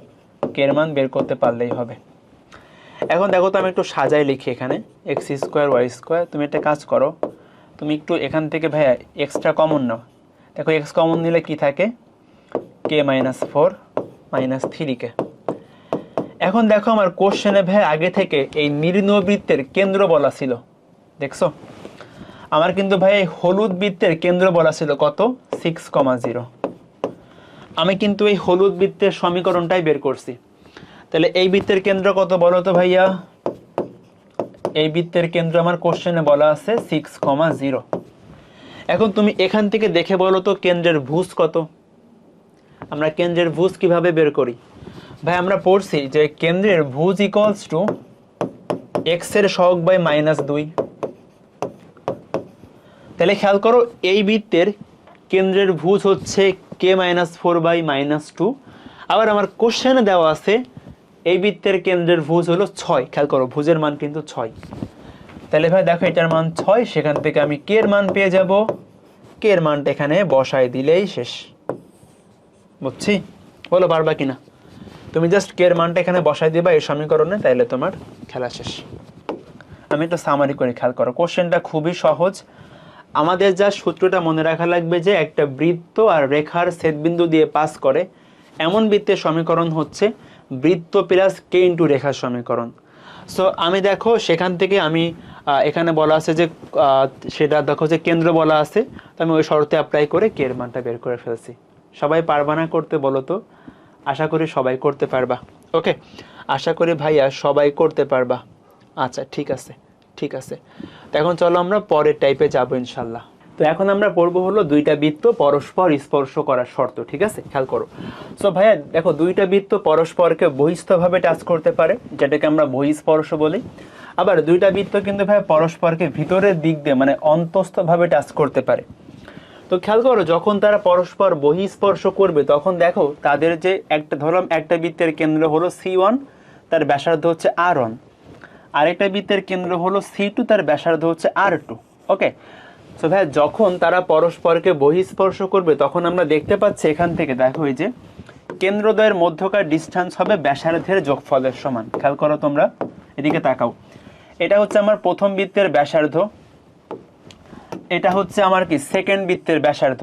Speaker 1: কে এর মান বের করতে পারলেই হবে। এখন দেখো তো আমি একটু সাজাই লিখি এখানে x² y²। তুমি একটা কাজ করো, তুমি একটু এখান থেকে ভাইয়া এক্সট্রা কমন নাও। দেখো এক্স কমন নিলে কি থাকে? k - 4 - 3k। এখন দেখো আমার কোশ্চেনে ভাই আগে থেকে এই নির্ণয় বৃত্তের কেন্দ্র বলা ছিল, দেখছো? আমার কিন্তু ভাই হলুদ বৃত্তের কেন্দ্র বলা ছিল কত? 6,0। আমি কিন্তু এই হলুদ বৃত্তের সমীকরণটাই বের করছি। তাহলে এই বৃত্তের কেন্দ্র কত বলো তো ভাইয়া? এই বৃত্তের কেন্দ্র আমার কোশ্চেনে বলা আছে 6,0। এখন তুমি এখান থেকে দেখে বলো তো কেন্দ্রের ভুজ কত? আমরা কেন্দ্রের ভুজ কিভাবে বের করি? ভাই আমরা পড়ছি যে কেন্দ্রের ভুজ ইকুয়ালস টু x এর সহগ বাই -2। তাহলে খেয়াল করো এই বৃত্তের কেন্দ্রের ভুজ হচ্ছে k - 4 বাই -2। আবার আমার কোশ্চেনে দেওয়া আছে এই বৃত্তের কেন্দ্রের ভুজ হলো 6। খেয়াল করো ভুজের মান কিন্তু 6। তাহলে ভাই দেখো এটার মান 6, সেখান থেকে আমি কে এর মান পেয়ে যাব। কে এর মানটা এখানে বসায় দিলেই শেষ। বুঝছি? বলো পারবা কিনা? তুমি জাস্ট কে এর মানটা এখানে বসায় দিবা এই সমীকরণে, তাইলে তোমার খেলা শেষ। আমি একটু সামারি করে খেয়াল করো, কোশ্চেনটা খুবই সহজ। আমাদের যা সূত্রটা মনে রাখা লাগবে যে একটা বৃত্ত আর রেখার ছেদবিন্দু দিয়ে পাস করে এমন বৃত্তের সমীকরণ হচ্ছে বৃত্ত প্লাস কে ইন্টু রেখার সমীকরণ। সো আমি দেখো সেখান থেকে আমি এখানে বলা আছে যে সেটা দেখো যে কেন্দ্র বলা আছে, তো আমি ওই শর্তে অ্যাপ্লাই করে কে এর মানটা বের করে ফেলছি। সবাই পারবা না করতে বলো তো? আশা করি সবাই করতে পারবা। ওকে, আশা করি ভাইয়া সবাই করতে পারবা। আচ্ছা ঠিক আছে, ঠিক আছে। তো এখন চলো আমরা পরের টাইপে যাবো ইনশাল্লাহ। তো এখন আমরা পড়বো হলো দুইটা বৃত্ত পরস্পর স্পর্শ করার শর্ত। ঠিক আছে, খেয়াল করো। সো ভাইয়া দেখো, দুইটা বৃত্ত পরস্পরকে বহিস্থভাবে টাচ করতে পারে, যেটাকে আমরা বহিঃস্পর্শ বলি। আবার দুইটা বৃত্ত কিন্তু ভাইয়া পরস্পরকে ভিতরের দিক দিয়ে মানে অন্তস্থভাবে টাচ করতে পারে। তো খেয়াল করো, যখন তারা পরস্পর বহিঃস্পর্শ করবে তখন দেখো তাদের যে একটা, ধরলাম একটা বৃত্তের কেন্দ্র হলো C1, তার ব্যাসার্ধ হচ্ছে R1, আরেকটা বৃত্তের কেন্দ্র হলো C2, তার ব্যাসার্ধ হচ্ছে R2। ওকে, সো ভাই যখন তারা পরস্পরকে বহিঃস্পর্শ করবে তখন আমরা দেখতে পাচ্ছি এখান থেকে, দেখো এই যে কেন্দ্রদ্বয়ের মধ্যকার ডিস্টেন্স হবে ব্যাসার্ধের যোগফলের সমান। খেয়াল করো তোমরা, এদিকে তাকাও। এটা হচ্ছে আমার প্রথম বৃত্তের ব্যাসার্ধ, এটা হচ্ছে আমার কি সেকেন্ড বৃত্তের ব্যাসার্ধ।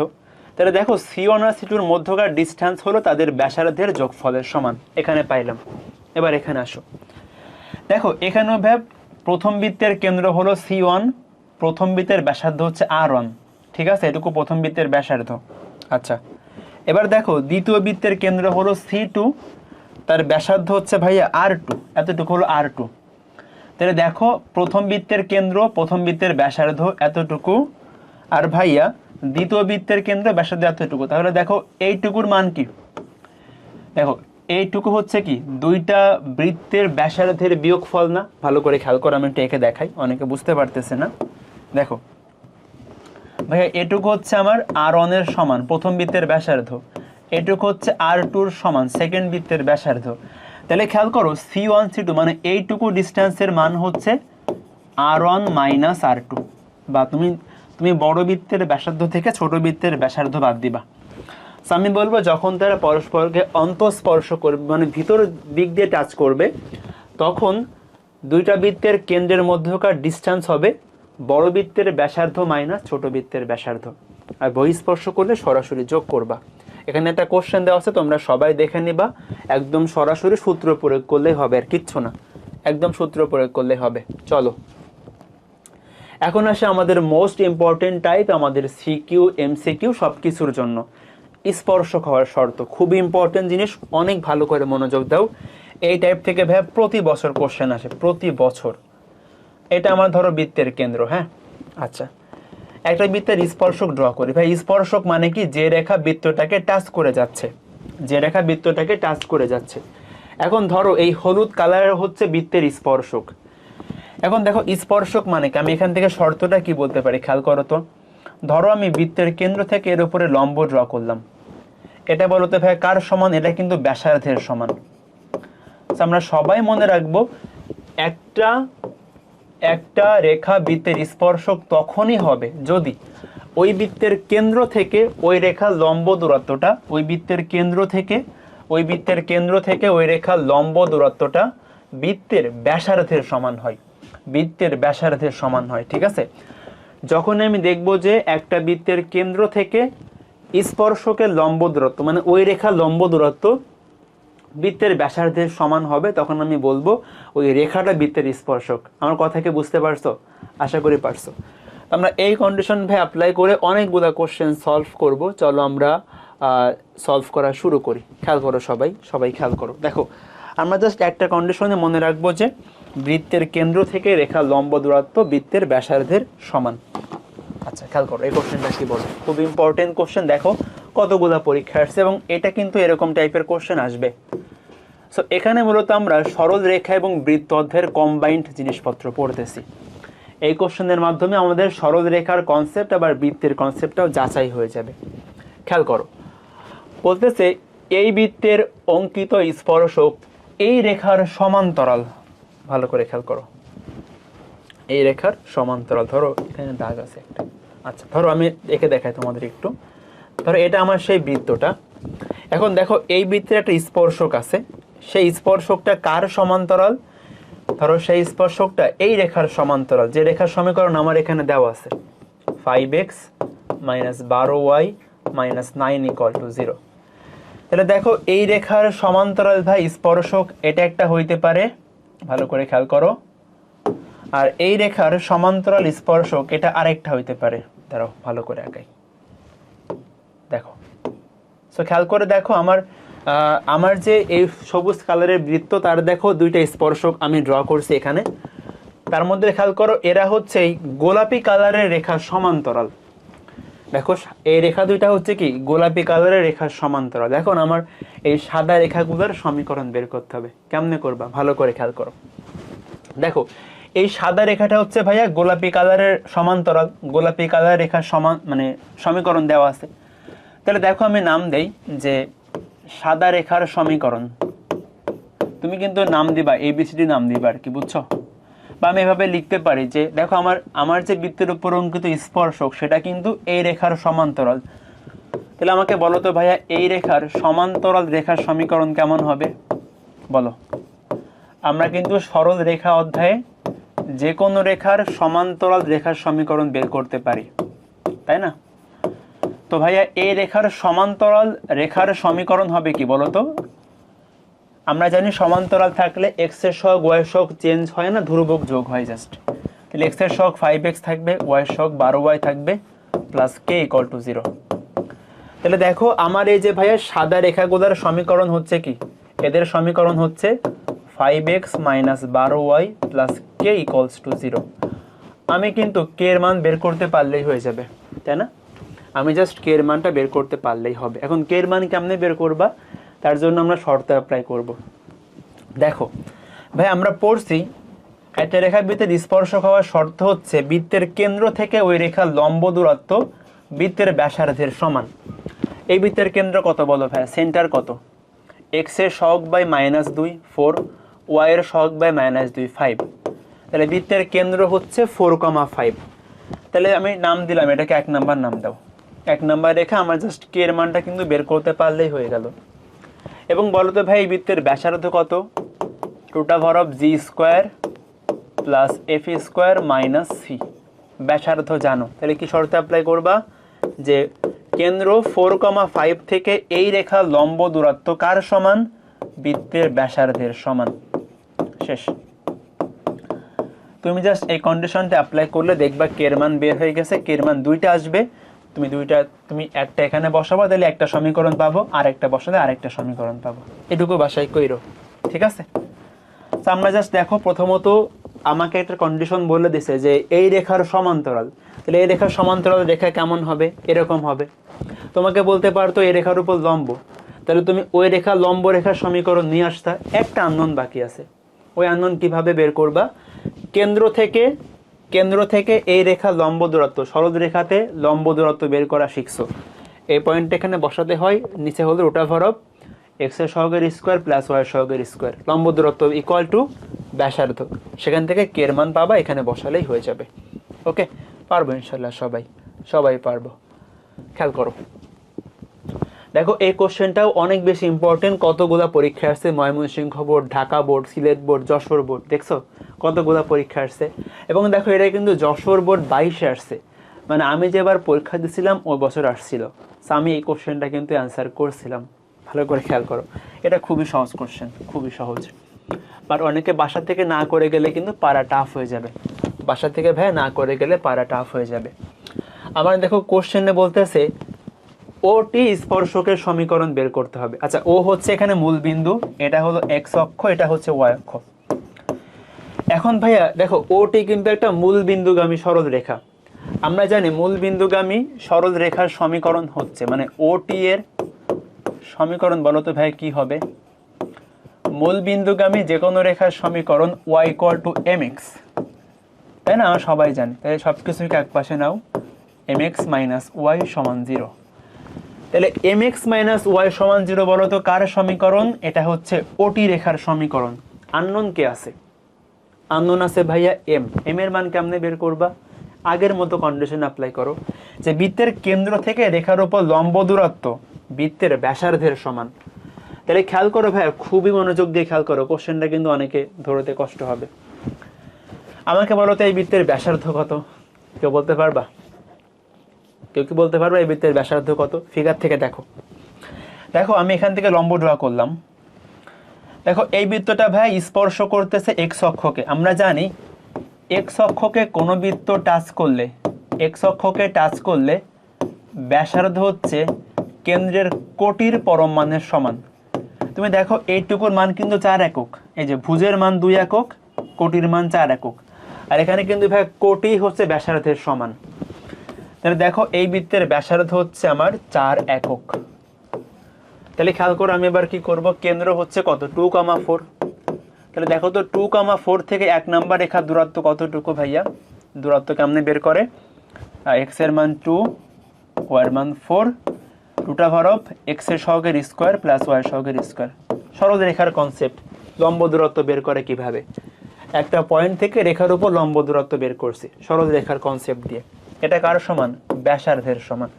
Speaker 1: তাহলে দেখো C1 আর C2-র মধ্যকার ডিস্টেন্স হলো তাদের ব্যাসার্ধের যোগফলের সমান, এখানে পাইলাম। এবার এখানে আসো, দেখো এখানেও ভাব প্রথম বৃত্তের কেন্দ্র হলো C1, প্রথম বৃত্তের ব্যাসার্ধ হচ্ছে R1। ঠিক আছে, এটুকু প্রথম বৃত্তের ব্যাসার্ধ। আচ্ছা, এবার দেখো দ্বিতীয় বৃত্তের কেন্দ্র হলো C2, তার ব্যাসার্ধ হচ্ছে ভাইয়া R2, এতটুকু হলো R2। তাহলে দেখো প্রথম বৃত্তের কেন্দ্র, প্রথম বৃত্তের ব্যাসার্ধ এতটুকু, আর ভাইয়া দ্বিতীয় বৃত্তের কেন্দ্র ব্যাসার্ধ এতটুকু। তাহলে দেখো এইটুকুর মান কি, দেখো এইটুকু হচ্ছে কি দুইটা বৃত্তের ব্যাসার্ধের বিয়োগফল না? ভালো করে খেয়াল করো, আমি একটু এঁকে দেখাই, অনেকে বুঝতে পারতেছে না। দেখো ভাইয়া এটুকু হচ্ছে আমার R1 এর সমান প্রথম বৃত্তের ব্যাসার্ধ, এটুকু হচ্ছে R2-র সমান সেকেন্ড বৃত্তের ব্যাসার্ধ। তাহলে খেয়াল করো C1 C2 মানে এইটুকু ডিস্টেন্সের মান হচ্ছে R1 মাইনাস R2, বা তুমি বড় বৃত্তের ব্যাসার্ধ থেকে ছোট বৃত্তের ব্যাসার্ধ বাদ দিবা। আমি বলবো যখন তারা পরস্পরকে অন্তঃস্পর্শ করবে মানে ভিতর দিক দিয়ে টাচ করবে, তখন দুইটা বৃত্তের কেন্দ্রের মধ্যকার ডিস্টেন্স হবে বড় বৃত্তের ব্যাসার্ধ মাইনাস ছোট বৃত্তের ব্যাসার্ধ, আর বহিঃস্পর্শ করলে সরাসরি যোগ করবা। এখানে একটা কোশ্চেন দেওয়া আছে, তোমরা সবাই দেখে নিবা, একদম সরাসরি সূত্র প্রয়োগ করলেই হবে, আর কিচ্ছু না, একদম সূত্র প্রয়োগ করলেই হবে। চলো এখন আসে আমাদের মোস্ট ইম্পর্টেন্ট টাইপ, আমাদের সিকিউ এমসিকিউ সব কিছুর জন্য স্পর্শক হওয়ার শর্ত। খুবই ইম্পর্টেন্ট জিনিস, অনেক ভালো করে মনোযোগ দাও। এই টাইপ থেকে ভাই প্রতি বছর কোশ্চেন আসে, প্রতি বছর। এটা আমার ধরো বৃত্তের কেন্দ্র, হ্যাঁ। আচ্ছা, একটা বৃত্তের স্পর্শক ড্র করি। ভাই স্পর্শক মানে কি, যে রেখা বৃত্তটাকে টাচ করে যাচ্ছে, যে রেখা বৃত্তটাকে টাচ করে যাচ্ছে। এখন ধরো এই হলুদ কালার হচ্ছে বৃত্তের স্পর্শক। এখন দেখো স্পর্শক মানে কি, আমি এখান থেকে শর্তটা কি বলতে পারি খেয়াল করো তো। ধরো আমি বৃত্তের কেন্দ্র থেকে এর উপরে লম্ব ড্র করলাম, এটা বলতে ভাই কার সমান? এটা কিন্তু ব্যাসার্ধের সমান। আমরা সবাই মনে রাখবো, একটা রেখা বৃত্তের স্পর্শক তখনই হবে যদি ওই বৃত্তের কেন্দ্র থেকে ওই রেখার লম্ব দূরত্বটা, ওই বৃত্তের কেন্দ্র থেকে ওই রেখার লম্ব দূরত্বটা বৃত্তের ব্যাসার্ধের সমান হয়, বৃত্তের ব্যাসার্ধের সমান হয়। ঠিক আছে, যখন আমি দেখব যে একটা বৃত্তের কেন্দ্র থেকে স্পর্শকের লম্ব দূরত্ব মানে ওই রেখার লম্ব দূরত্ব বৃত্তের ব্যাসার্ধের সমান হবে, তখন আমি বলবো ওই রেখাটা বৃত্তের স্পর্শক। আমার কথাকে বুঝতে পারছো? আশা করি পারছো। আমরা এই কন্ডিশন ভাই অ্যাপ্লাই করে অনেকগুলো কোশ্চেন সলভ করব। চলো আমরা সলভ করা শুরু করি। খেয়াল করো সবাই খেয়াল করো। দেখো আমরা জাস্ট একটা কন্ডিশনে মনে রাখবো যে বৃত্তের কেন্দ্র থেকে রেখার লম্ব দূরত্ব বৃত্তের ব্যাসার্ধের সমান। আচ্ছা খেয়াল করো এই কোশ্চেনটা কি বলে, খুব ইম্পর্টেন্ট কোশ্চেন। দেখো কতগুলো পরীক্ষা আসছে এবং এটা কিন্তু এরকম টাইপের কোশ্চেন আসবে। সো এখানে মূলত আমরা সরল রেখা এবং বৃত্ত অধ্যায়ের কম্বাইন্ড জিনিসপত্র পড়তেছি। এই কোশ্চেনের মাধ্যমে আমাদের সরল রেখার কনসেপ্ট আবার বৃত্তের কনসেপ্টটাও যাচাই হয়ে যাবে। খেয়াল করো, বলতেছে এই বৃত্তের অঙ্কিত স্পর্শক এই রেখার সমান্তরাল। ভালো করে খেয়াল করো, এই রেখার সমান্তরাল। ধরো এখানে দাগ আছে একটা। আচ্ছা ধরো আমি এঁকে দেখাই তোমাদের একটু। ধরো এটা আমার সেই বৃত্তটা। এখন দেখো এই বৃত্তের একটা স্পর্শক আছে, সেই স্পর্শকটা কার সমান্তরাল? ধরো সেই স্পর্শকটা এই রেখার সমান্তরাল, যে রেখার সমীকরণ আমার এখানে দেওয়া আছে 5x - 12y - 9 = 0। তাহলে দেখো এই রেখার সমান্তরাল ভাই স্পর্শক এটা একটা হইতে পারে, ভালো করে খেয়াল করো। আর এই রেখার সমান্তরাল স্পর্শক এটা আরেকটা হইতে পারে। দাঁড়াও ভালো করে আঁকাই, দেখো। সো খেয়াল করে দেখো, আমার আমার যে এই সবুজ কালারের বৃত্ত তার দেখো দুইটা স্পর্শক আমি ড্র করছি এখানে। তার মধ্যে খেয়াল করো এরা হচ্ছে এই গোলাপি কালারের রেখার সমান্তরাল। দেখো এই রেখা দুইটা হচ্ছে কি গোলাপি কালারের রেখার সমান্তরাল। এখন আমার এই সাদা রেখাগুলোর সমীকরণ বের করতে হবে। কেমনে করবা ভালো করে খেয়াল করো। দেখো এই সাদা রেখাটা হচ্ছে ভাইয়া গোলাপি কালারের সমান্তরাল, গোলাপি কালার রেখার সমান মানে সমীকরণ দেওয়া আছে। তাহলে দেখো আমি নাম দেই যে সাদা রেখার সমীকরণ। তুমি কিন্তু নাম দিবা এবিসিডি নাম দিবা আর কি, বুঝছো? বা আমি এভাবে লিখতে পারি যে দেখো আমার যে বৃত্তের উপর অঙ্কিত স্পর্শক সেটা কিন্তু এই রেখার সমান্তরাল। তাহলে আমাকে বলো তো ভাইয়া এই রেখার সমান্তরাল রেখার সমীকরণ কেমন হবে বলো? আমরা কিন্তু সরল রেখা অধ্যায়ে যে কোনো রেখার সমান্তরাল রেখার সমীকরণ বের করতে পারি, তাই না? তো ভাইয়া এই রেখার সমান্তরাল রেখার সমীকরণ হবে কি বলো তো? আমরা জানি সমান্তরাল থাকলে এক্স এর সহগ ওয়াই এর সহগ চেঞ্জ হয় না, ধ্রুবক যোগ হয় জাস্ট। তাহলে এক্স এর সহগ 5x থাকবে, ওয়াই এর সহগ 12y থাকবে, প্লাস কে ইকুয়াল টু 0। তাহলে দেখো আমার এই যে ভাইয়া সাদা রেখাগুলোর সমীকরণ হচ্ছে কি, এদের সমীকরণ হচ্ছে 5x মাইনাস 12y প্লাস কে ইকুয়ালস টু 0। আমি কিন্তু কে এর মান বের করতে পারলেই হয়ে যাবে, তাই না? আমি জাস্ট কে এর মানটা বের করতে পারলেই হবে। এখন কে এর মান কেমনে বের করবা, তার জন্য আমরা শর্ত অ্যাপ্লাই করব। দেখো ভাই আমরা পড়ছি একটা রেখা বৃত্তের স্পর্শক হওয়ার শর্ত হচ্ছে বৃত্তের কেন্দ্র থেকে ওই রেখার লম্ব দূরত্ব বৃত্তের ব্যাসার্ধের সমান। এই বৃত্তের কেন্দ্র কত বলো ভাই? সেন্টার কত? এক্স এর সহগ বাই -2 4, ওয়াই এর সহগ বাই -2 5। তাহলে বৃত্তের কেন্দ্র হচ্ছে 4,5। তাহলে আমি নাম দিলাম এটাকে 1 নাম্বার নাম দাও। 1 নাম্বার রেখা আমার জাস্ট কে এর মানটা কিন্তু বের করতে পারলেই হয়ে গেল। এবং বলো তো ভাই এই বৃত্তের ব্যাসার্ধ কত? √g² plus f² minus C. ব্যাসার্ধ জানো, তাহলে কি শর্ত অ্যাপ্লাই করবা যে কেন্দ্র 4,5 থেকে এই রেখা লম্ব দূরত্ব কার সমান? বৃত্তের ব্যাসার্ধের সমান। শেষ। তুমি জাস্ট এই কন্ডিশনটা অ্যাপ্লাই করলে দেখবা কে এর মান বের হয়ে গেছে। কে এর মান দুইটা আসবে, তুমি একটা এখানে বসাবো, তাহলে একটা সমীকরণ পাবো, আর একটা বসালে আরেকটা সমীকরণ পাবো। এটুকু বাসায় কইরো, ঠিক আছে? তো আমরা জাস্ট দেখো প্রথমত আমাকে একটা কন্ডিশন বলে দিছে যে এই রেখার সমান্তরাল। তাহলে এই রেখার সমান্তরাল রেখা কেমন হবে? এরকম হবে। তোমাকে বলতে পারতো এই রেখার উপর লম্ব, তাহলে তুমি ওই রেখা লম্ব রেখার সমীকরণ নিয়ে আসতা। একটা আননোন বাকি আছে, ওই আননোন কিভাবে বের করবা? কেন্দ্র থেকে এই রেখা লম্ব দূরত্ব, সরল রেখাতে লম্ব দূরত্ব বের করা শিখছো। এই পয়েন্টটা এখানে বসাতে হয়, নিচে হলো √(x এর সহগের স্কোয়ার প্লাস ওয়াই এর সহগের স্কোয়ার, লম্ব দূরত্ব ইকুয়াল টু ব্যাসার্ধ। সেখান থেকে কে এর মান পাবা, এখানে বসালেই হয়ে যাবে। ওকে, পারবো ইনশাল্লাহ, সবাই পারবো। খেয়াল করো, দেখো এই কোশ্চেনটাও অনেক বেশি ইম্পর্টেন্ট। কতগুলা পরীক্ষা আসছে, Mymensingh board, Dhaka board, Sylhet board, Jessore board, দেখছো কতগুলা পরীক্ষা আসছে। এবং দেখো এটা কিন্তু যশোর বোর্ড 22-এ আসছে, মানে আমি যেবার পরীক্ষা দিয়েছিলাম ওই বছর আসছিল। আমি এই কোশ্চেনটা কিন্তু অ্যান্সার করছিলাম। ভালো করে খেয়াল করো, এটা খুবই সহজ কোশ্চেন, খুবই সহজ। বাট অনেকে বাসা থেকে না করে গেলে কিন্তু পারা টাফ হয়ে যাবে। বাসা থেকে ভাই না করে গেলে পারা টাফ হয়ে যাবে। আবার দেখো কোশ্চেনে বলতেছে ওটি স্পর্শকের সমীকরণ বের করতে হবে। আচ্ছা, ও হচ্ছে এখানে মূল বিন্দু, এটা হলো এক্স অক্ষ, এটা হচ্ছে ওয়াই অক্ষ। এখন ভাইয়া দেখো ওটি কিন্তু একটা মূল বিন্দুগামী সরল রেখা। আমরা জানি মূল বিন্দুগামী সরল রেখার সমীকরণ হচ্ছে, মানে ওটি এর সমীকরণ বলো তো ভাই কি হবে? মূল বিন্দুগামী যে কোনো রেখার সমীকরণ y = mx, তাই না? আমরা সবাই জানি। তাই সব কিছুকে এক পাশে নাও, mx - y = 0। তাহলে mx - y = 0 বলো তো কার সমীকরণ? এটা হচ্ছে ওটি রেখার সমীকরণ। আননোন কে আছে? আননোন আছে ভাইয়া এম এর মান কেমনে বের করবা? আগের মতো কন্ডিশন অ্যাপ্লাই করো যে বৃত্তের কেন্দ্র থেকে রেখার উপর লম্ব দূরত্ব বৃত্তের ব্যাসার্ধের সমান। তাহলে খেয়াল করো ভাইয়া, খুবই মনোযোগ দিয়ে খেয়াল করো, কোশ্চেনটা কিন্তু অনেকে ধরতে কষ্ট হবে। আমাকে বলো তো এই বৃত্তের ব্যাসার্ধ কত? কেউ বলতে পারবা? কেউ কি বলতে পারবা এই বৃত্তের ব্যাসার্ধ কত? ফিগার থেকে দেখো আমি এখান থেকে লম্ব ড্র করলাম। দেখো এই বৃত্তটা ভাই স্পর্শ করতেছে এক্স অক্ষকে। আমরা জানি এক্স অক্ষকে কোনো বৃত্ত টাচ করলে ব্যাসার্ধ হচ্ছে কেন্দ্রের কোটির পরম মানের সমান। তুমি দেখো এইটুকুর মান কিন্তু 4 একক, এই যে ভুজের মান 2 একক, কোটির মান 4 একক, আর এখানে কিন্তু ভাই কোটি হচ্ছে ব্যাসার্ধের সমান। তাহলে দেখো এই বৃত্তের ব্যাসার্ধ হচ্ছে আমার 4 একক। তাহলে খেয়াল করো আমি এবার কি করব, কেন্দ্র হচ্ছে কত 2,4। তাহলে দেখো তো 2,4 থেকে 1 নাম্বার রেখার দূরত্ব কতটুকু ভাইয়া? দূরত্ব কেমনে বের করে? এক্স এর মান 2, ওয়াই এর মান 4, এক্স এর সহগের স্কোয়ার প্লাস ওয়াই সহগের স্কোয়ার। সরল রেখার কনসেপ্ট, লম্ব দূরত্ব বের করে কিভাবে? একটা পয়েন্ট থেকে রেখার উপর লম্ব দূরত্ব বের করছি সরল রেখার কনসেপ্ট দিয়ে। এটা কার সমান? ব্যাসার্ধের সমান।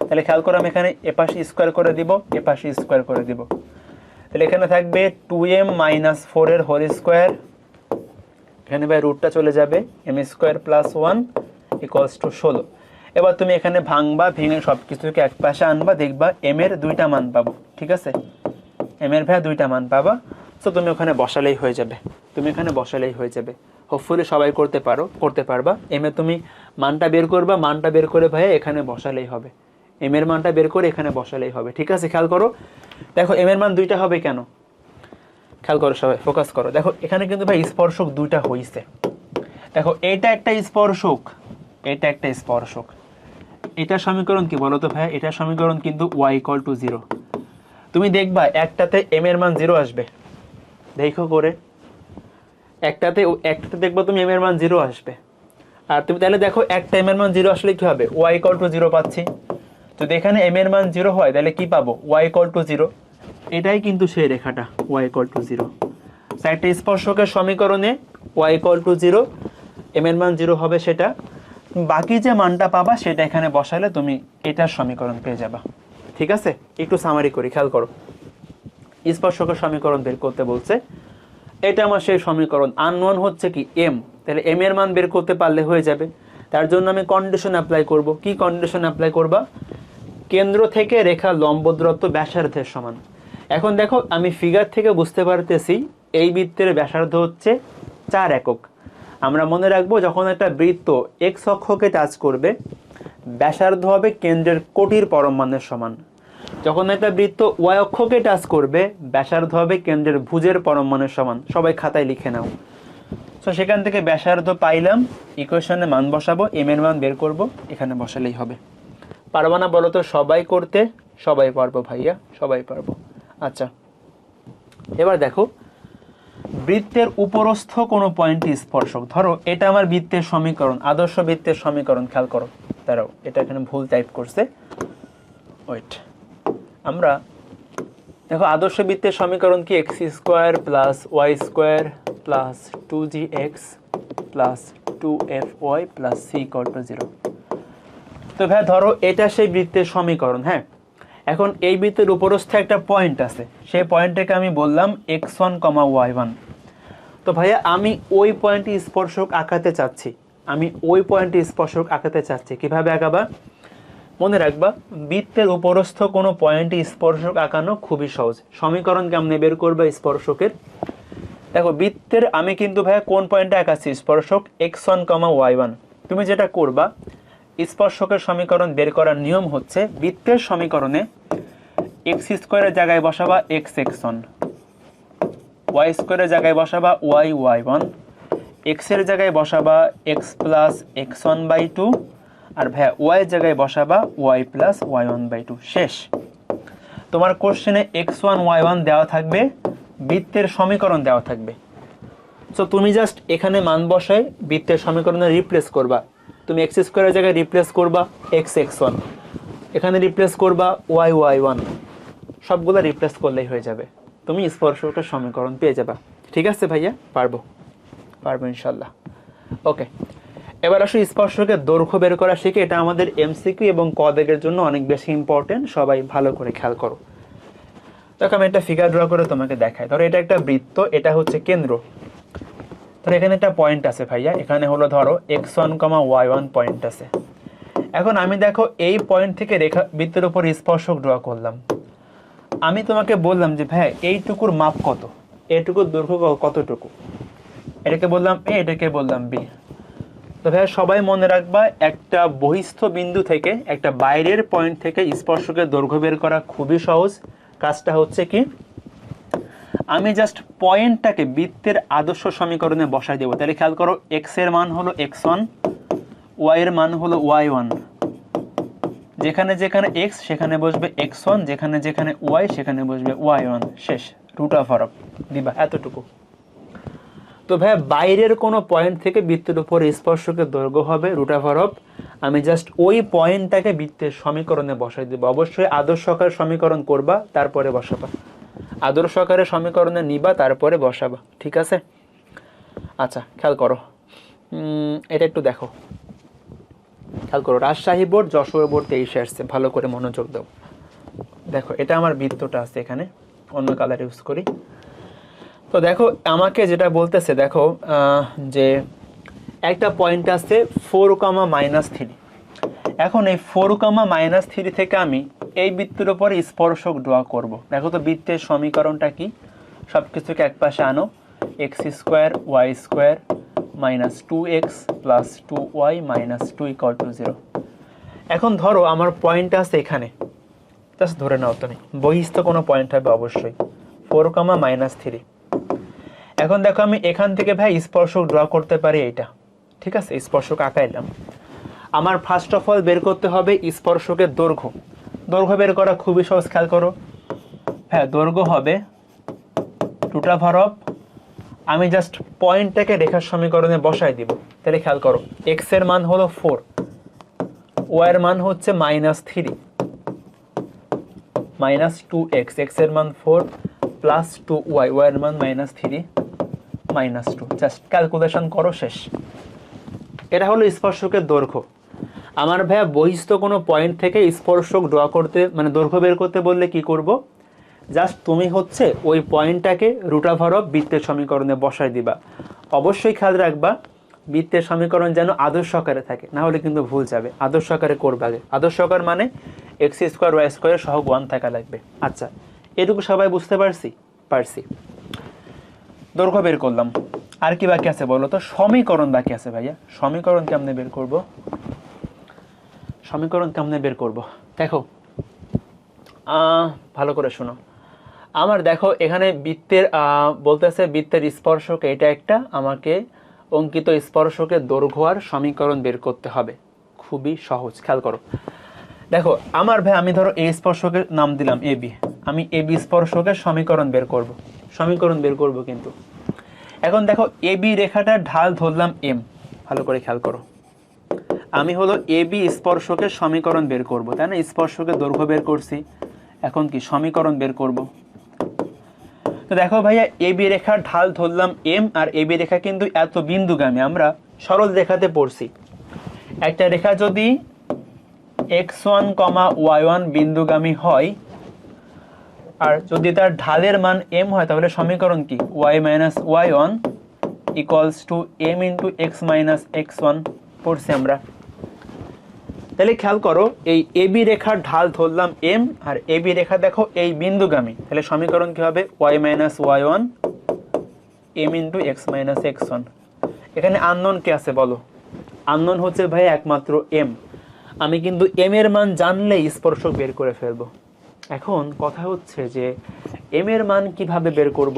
Speaker 1: তাহলে খেয়াল করো আমি এখানে এপাশে স্কোয়ার করে দিব, এপাশে স্কোয়ার করে দিব। তাহলে এখানে থাকবে 2m - 4 এর হোল স্কোয়ার, এখানে ভাই রুটটা চলে যাবে, m square plus 1 equals to 16। এবার তুমি এখানে ভাঙবা, ভেঙে সব কিছুকে এক পাশে আনবা, দেখবা m এর 2টা মান পাবো। ঠিক আছে, m এর ভাই 2টা মান পাবা। সো তুমি ওখানে বসালেই হয়ে যাবে, তুমি এখানে বসালেই হয়ে যাবে। হোপফুলি সবাই করতে পারবা। m এ তুমি মানটা বের করবা, মানটা বের করে ভাই এখানে বসালেই হবে, m এর মানটা বের করে এখানে বসালেই হবে। ঠিক আছে, খেয়াল করো, দেখো m এর মান 2টা হবে কেন? খেয়াল করো সবাই, ফোকাস করো। দেখো এখানে কিন্তু ভাই স্পর্শক 2টা হইছে। দেখো এটা একটা স্পর্শক, এটা একটা স্পর্শক। এটা সমীকরণ কি বলো তো ভাই? এটা সমীকরণ কিন্তু y = 0। তুমি দেখবা একটাতে m এর মান 0 আসবে, দেখো করে একটাতে দেখবা তুমি m এর মান 0 আসবে। আর তুমি তাহলে দেখো একটা m এর মান 0 আসলে কি হবে? y = 0 পাচ্ছি। যদি এখানে m এর মান 0 হয় তাহলে কি পাবো? y = 0। এটাই কিন্তু সেই রেখাটা y = 0। একটা স্পর্শকের সমীকরণে y = 0, m এর মান 0 হবে, সেটা বাকি যে মানটা পাবা সেটা এখানে বসালে তুমি এটার সমীকরণ পেয়ে যাবা। ঠিক আছে, একটু সামারি করি, খেয়াল করো। স্পর্শকের সমীকরণ বের করতে বলছে, এটা আমার সেই সমীকরণ। আননোন হচ্ছে কি m, তাহলে m এর মান বের করতে পারলে হয়ে যাবে। তার জন্য আমি কন্ডিশন অ্যাপ্লাই করব। কি কন্ডিশন অ্যাপ্লাই করবা? কেন্দ্র থেকে রেখা লম্ব দূরত্ব ব্যাসার্ধের সমান। এখন দেখো আমি ফিগার থেকে বুঝতে পারতেছি এই বৃত্তের ব্যাসার্ধ হচ্ছে 4 একক। আমরা মনে রাখবো যখন একটা বৃত্ত এক্স অক্ষকে টাচ করবে ব্যাসার্ধ হবে কেন্দ্রের কোটির পরম মানের সমান। যখন একটা বৃত্ত ওয়াই অক্ষকে টাচ করবে ব্যাসার্ধ হবে কেন্দ্রের ভুজের পরম মানের সমান। সবাই খাতায় লিখে নাও। তো সেখান থেকে ব্যাসার্ধ পাইলাম, ইকুয়েশনে মান বসাবো, m এর মান বের করব, এখানে বসালেই হবে। পারবা না বলো তো? সবাই করতে, সবাই পারবো ভাইয়া, সবাই পারবো। আচ্ছা, এবার দেখো বৃত্তের উপরস্থ কোনো পয়েন্টে স্পর্শক। ধরো এটা আমার বৃত্তের সমীকরণ, আদর্শ বৃত্তের সমীকরণ। খেয়াল করো, দাঁড়াও, এটা এখানে ভুল টাইপ করছে, ওয়েট। আমরা দেখো আদর্শ বৃত্তের সমীকরণ কি? x² + y² + 2gx + 2fy + c = 0। তো ভাই ধরো এটা সেই বৃত্তের সমীকরণ। হ্যাঁ, এখন এই বৃত্তের উপরস্থ একটা পয়েন্ট আছে, সেই পয়েন্টটাকে আমি বললাম x1, y1। তো ভাইয়া আমি ওই পয়েন্টে স্পর্শক আঁকাতে চাচ্ছি, আমি ওই পয়েন্টে স্পর্শক আঁকাতে চাচ্ছি। কিভাবে আঁকাবা? মনে রাখবা বৃত্তের উপরস্থ কোনো পয়েন্টে স্পর্শক আঁকানো খুবই সহজ। সমীকরণ কেমনে বের করবে স্পর্শকের? দেখো বৃত্তের আমি কিন্তু ভাইয়া কোন পয়েন্টে আঁকাচ্ছি স্পর্শক? x1, y1। তুমি যেটা করবা, স্পর্শকের সমীকরণ বের করার নিয়ম হচ্ছে বৃত্তের সমীকরণে x² এর জায়গায় বসাবা x(x1), y² এর জায়গায় বসাবা y(y1), x এর জায়গায় বসাবা x + x1/2, আর ভাইয়া y এর জায়গায় বসাবা y + y1/2। শেষ। তোমার কোশ্চেনে x1, y1 দেওয়া থাকবে, বৃত্তের সমীকরণ দেওয়া থাকবে। সো তুমি জাস্ট এখানে মান বসায় বৃত্তের সমীকরণে রিপ্লেস করবা। তুমি x² এর জায়গায় রিপ্লেস করবা x(x1), এখানে রিপ্লেস করবা y(y1), সবগুলো রিপ্লেস করলেই হয়ে যাবে, তুমি স্পর্শকের সমীকরণ পেয়ে যাবা। ঠিক আছে ভাইয়া, পারবো ইনশাল্লাহ। ওকে, এবার আসলে স্পর্শকের দৈর্ঘ্য বের করা শিখে। এটা আমাদের MCQ এবং ক দাগের জন্য অনেক বেশি ইম্পর্টেন্ট, সবাই ভালো করে খেয়াল করো। দেখো আমি একটা ফিগার ড্র করে তোমাকে দেখাই। ধরো এটা একটা বৃত্ত, এটা হচ্ছে কেন্দ্র। ধরো এখানে একটা পয়েন্ট আছে ভাইয়া, এখানে হলো ধরো x1, y1 পয়েন্ট আছে। এখন আমি দেখো এই পয়েন্ট থেকে রেখা বৃত্তের উপর স্পর্শক ড্র করলাম। আমি তোমাকে বললাম যে ভাই এইটুকুর মাপ কত, এইটুকুর দৈর্ঘ্য কতটুকু, এটাকে বললাম এ, এটাকে বললাম বি। তো ভাই সবাই মনে রাখবা একটা বহিস্থ বিন্দু থেকে, একটা বাইরের পয়েন্ট থেকে স্পর্শকের দৈর্ঘ্য বের করা খুবই সহজ। কাজটা হচ্ছে কি, আমি জাস্ট পয়েন্টটাকে বৃত্তের আদর্শ সমীকরণে বসাই দেবো। তাহলে খেয়াল করো, এক্স এর মান হলো x1, ওয়াই এর মান হলো y1, যেখানে যেখানে এক্স সেখানে বসবে x1, যেখানে যেখানে ওয়াই সেখানে বসবে y1, শেষ। রুট ওভার অফ দিবা এতটুকু। তো ভাই বাইরের কোনো পয়েন্ট থেকে বৃত্তের উপর স্পর্শকের দৈর্ঘ্য হবে রুট ওভার অফ, আমি জাস্ট ওই পয়েন্টটাকে বৃত্তের সমীকরণে বসাই দেবো। অবশ্যই আদর্শ আকারে সমীকরণ করবা, তারপরে বসাবা, আদর্শ আকারে সমীকরণে নিবা, তারপরে বসাবা, ঠিক আছে? আচ্ছা খেয়াল করো, এটা একটু দেখো, খেয়াল করো, রাজশাহী বোর্ড, যশোর বোর্ড 23-এ আসছে, ভালো করে মনোযোগ দাও। দেখো এটা আমার বৃত্তটা আছে এখানে, অন্য কালার ইউজ করি। তো দেখো আমাকে যেটা বলতেছে, দেখো যে একটা পয়েন্ট আছে 4,-3। এখন এই 4,-3 থেকে আমি এই বৃত্তের উপরে স্পর্শক ড্র করব। দেখো তো বৃত্তের সমীকরণটা কি, সব কিছুকে এক পাশে আনো, x² y² -2x + 2y - 2 = 0। এখন ধরো আমার পয়েন্ট আছে এখানে, জাস্ট ধরে নাও, তুমি বহিস্থ কোনো পয়েন্ট হবে অবশ্যই, 4,-3। এখন দেখো আমি এখান থেকে ভাই স্পর্শক ড্র করতে পারি এইটা, ঠিক আছে? স্পর্শক আঁকাইলাম। আমার ফার্স্ট অফ অল বের করতে হবে স্পর্শকের দৈর্ঘ্য। দৈর্ঘ্য বের করা খুবই সহজ, খেয়াল করো। হ্যাঁ, দৈর্ঘ্য হবে রুট ওভার অফ, আমি জাস্ট পয়েন্টটাকে রেখার সমীকরণে বসাই দিব। তাহলে খেয়াল করো, এক্স এর মান হলো 4, ওয়াই এর মান হচ্ছে -3 -2x, এক্স এর মান 4 + 2y, ওয়াই এর মান -3 -2, জাস্ট ক্যালকুলেশন করো, শেষ। এটা হলো স্পর্শকের দৈর্ঘ্য। আমার ভাইয়া বহিস্থ কোনো পয়েন্ট থেকে স্পর্শক ড্র করতে, মানে দৈর্ঘ্য বের করতে বললে কি করব, জাস্ট তুমি হচ্ছে ওই পয়েন্টটাকে রুট ওভার অফ বৃত্তের সমীকরণে বসাই দিবা। অবশ্যই খেয়াল রাখবা বৃত্তের সমীকরণ যেন আদর্শ আকারে থাকে, না হলে কিন্তু ভুল যাবে। আদর্শ আকারে করবে আগে, আদর্শ আকার মানে x² y² সহগ 1 থাকা লাগবে। আচ্ছা, এটুকু সবাই বুঝতে পারছি। দৈর্ঘ্য বের করলাম, আর কি বাকি আছে বলো তো? সমীকরণ বাকি আছে ভাইয়া। সমীকরণ কেমনে বের করব? দেখো ভালো করে শোনো আমার। দেখো এখানে বৃত্তের বলতেছে বৃত্তের স্পর্শক এটা একটা, আমাকে অঙ্কিত স্পর্শকের দৈর্ঘ্য আর সমীকরণ বের করতে হবে। খুবই সহজ, খেয়াল করো। দেখো আমার ভাই, আমি ধরো এই স্পর্শকের নাম দিলাম AB, আমি AB স্পর্শকের সমীকরণ বের করব কিন্তু। এখন দেখো AB রেখাটার ঢাল ধরলাম M, ভালো করে খেয়াল করো। আমি হলো AB স্পর্শকের সমীকরণ বের করব, তাই না? স্পর্শকের দৈর্ঘ্য বের করছি, এখন কি সমীকরণ বের করব। তো দেখো ভাইয়া, AB রেখার ঢাল ধরলাম M, আর AB রেখা কিন্তু এত বিন্দুগামী, আমরা সরল রেখাতে পড়ছি। একটা রেখা যদি x1, y1 বিন্দুগামী হয়, আর যদি তার ঢালের মান m হয়, তাহলে সমীকরণ কি, y - y1 = m × x - x1 পড়ছি আমরা। তাহলে খেয়াল করো, এই AB রেখার ঢাল ধরলাম m, আর AB রেখা দেখো এই বিন্দুগামী, তাহলে সমীকরণ কি হবে, y - y1 m × x - x1। এখানে আননোন কে আছে বলো? আননোন হচ্ছে ভাই একমাত্র m। আমি কিন্তু m এর মান জানলেই স্পর্শক বের করে ফেলবো। এখন কথা হচ্ছে যে m এর মান কিভাবে বের করব,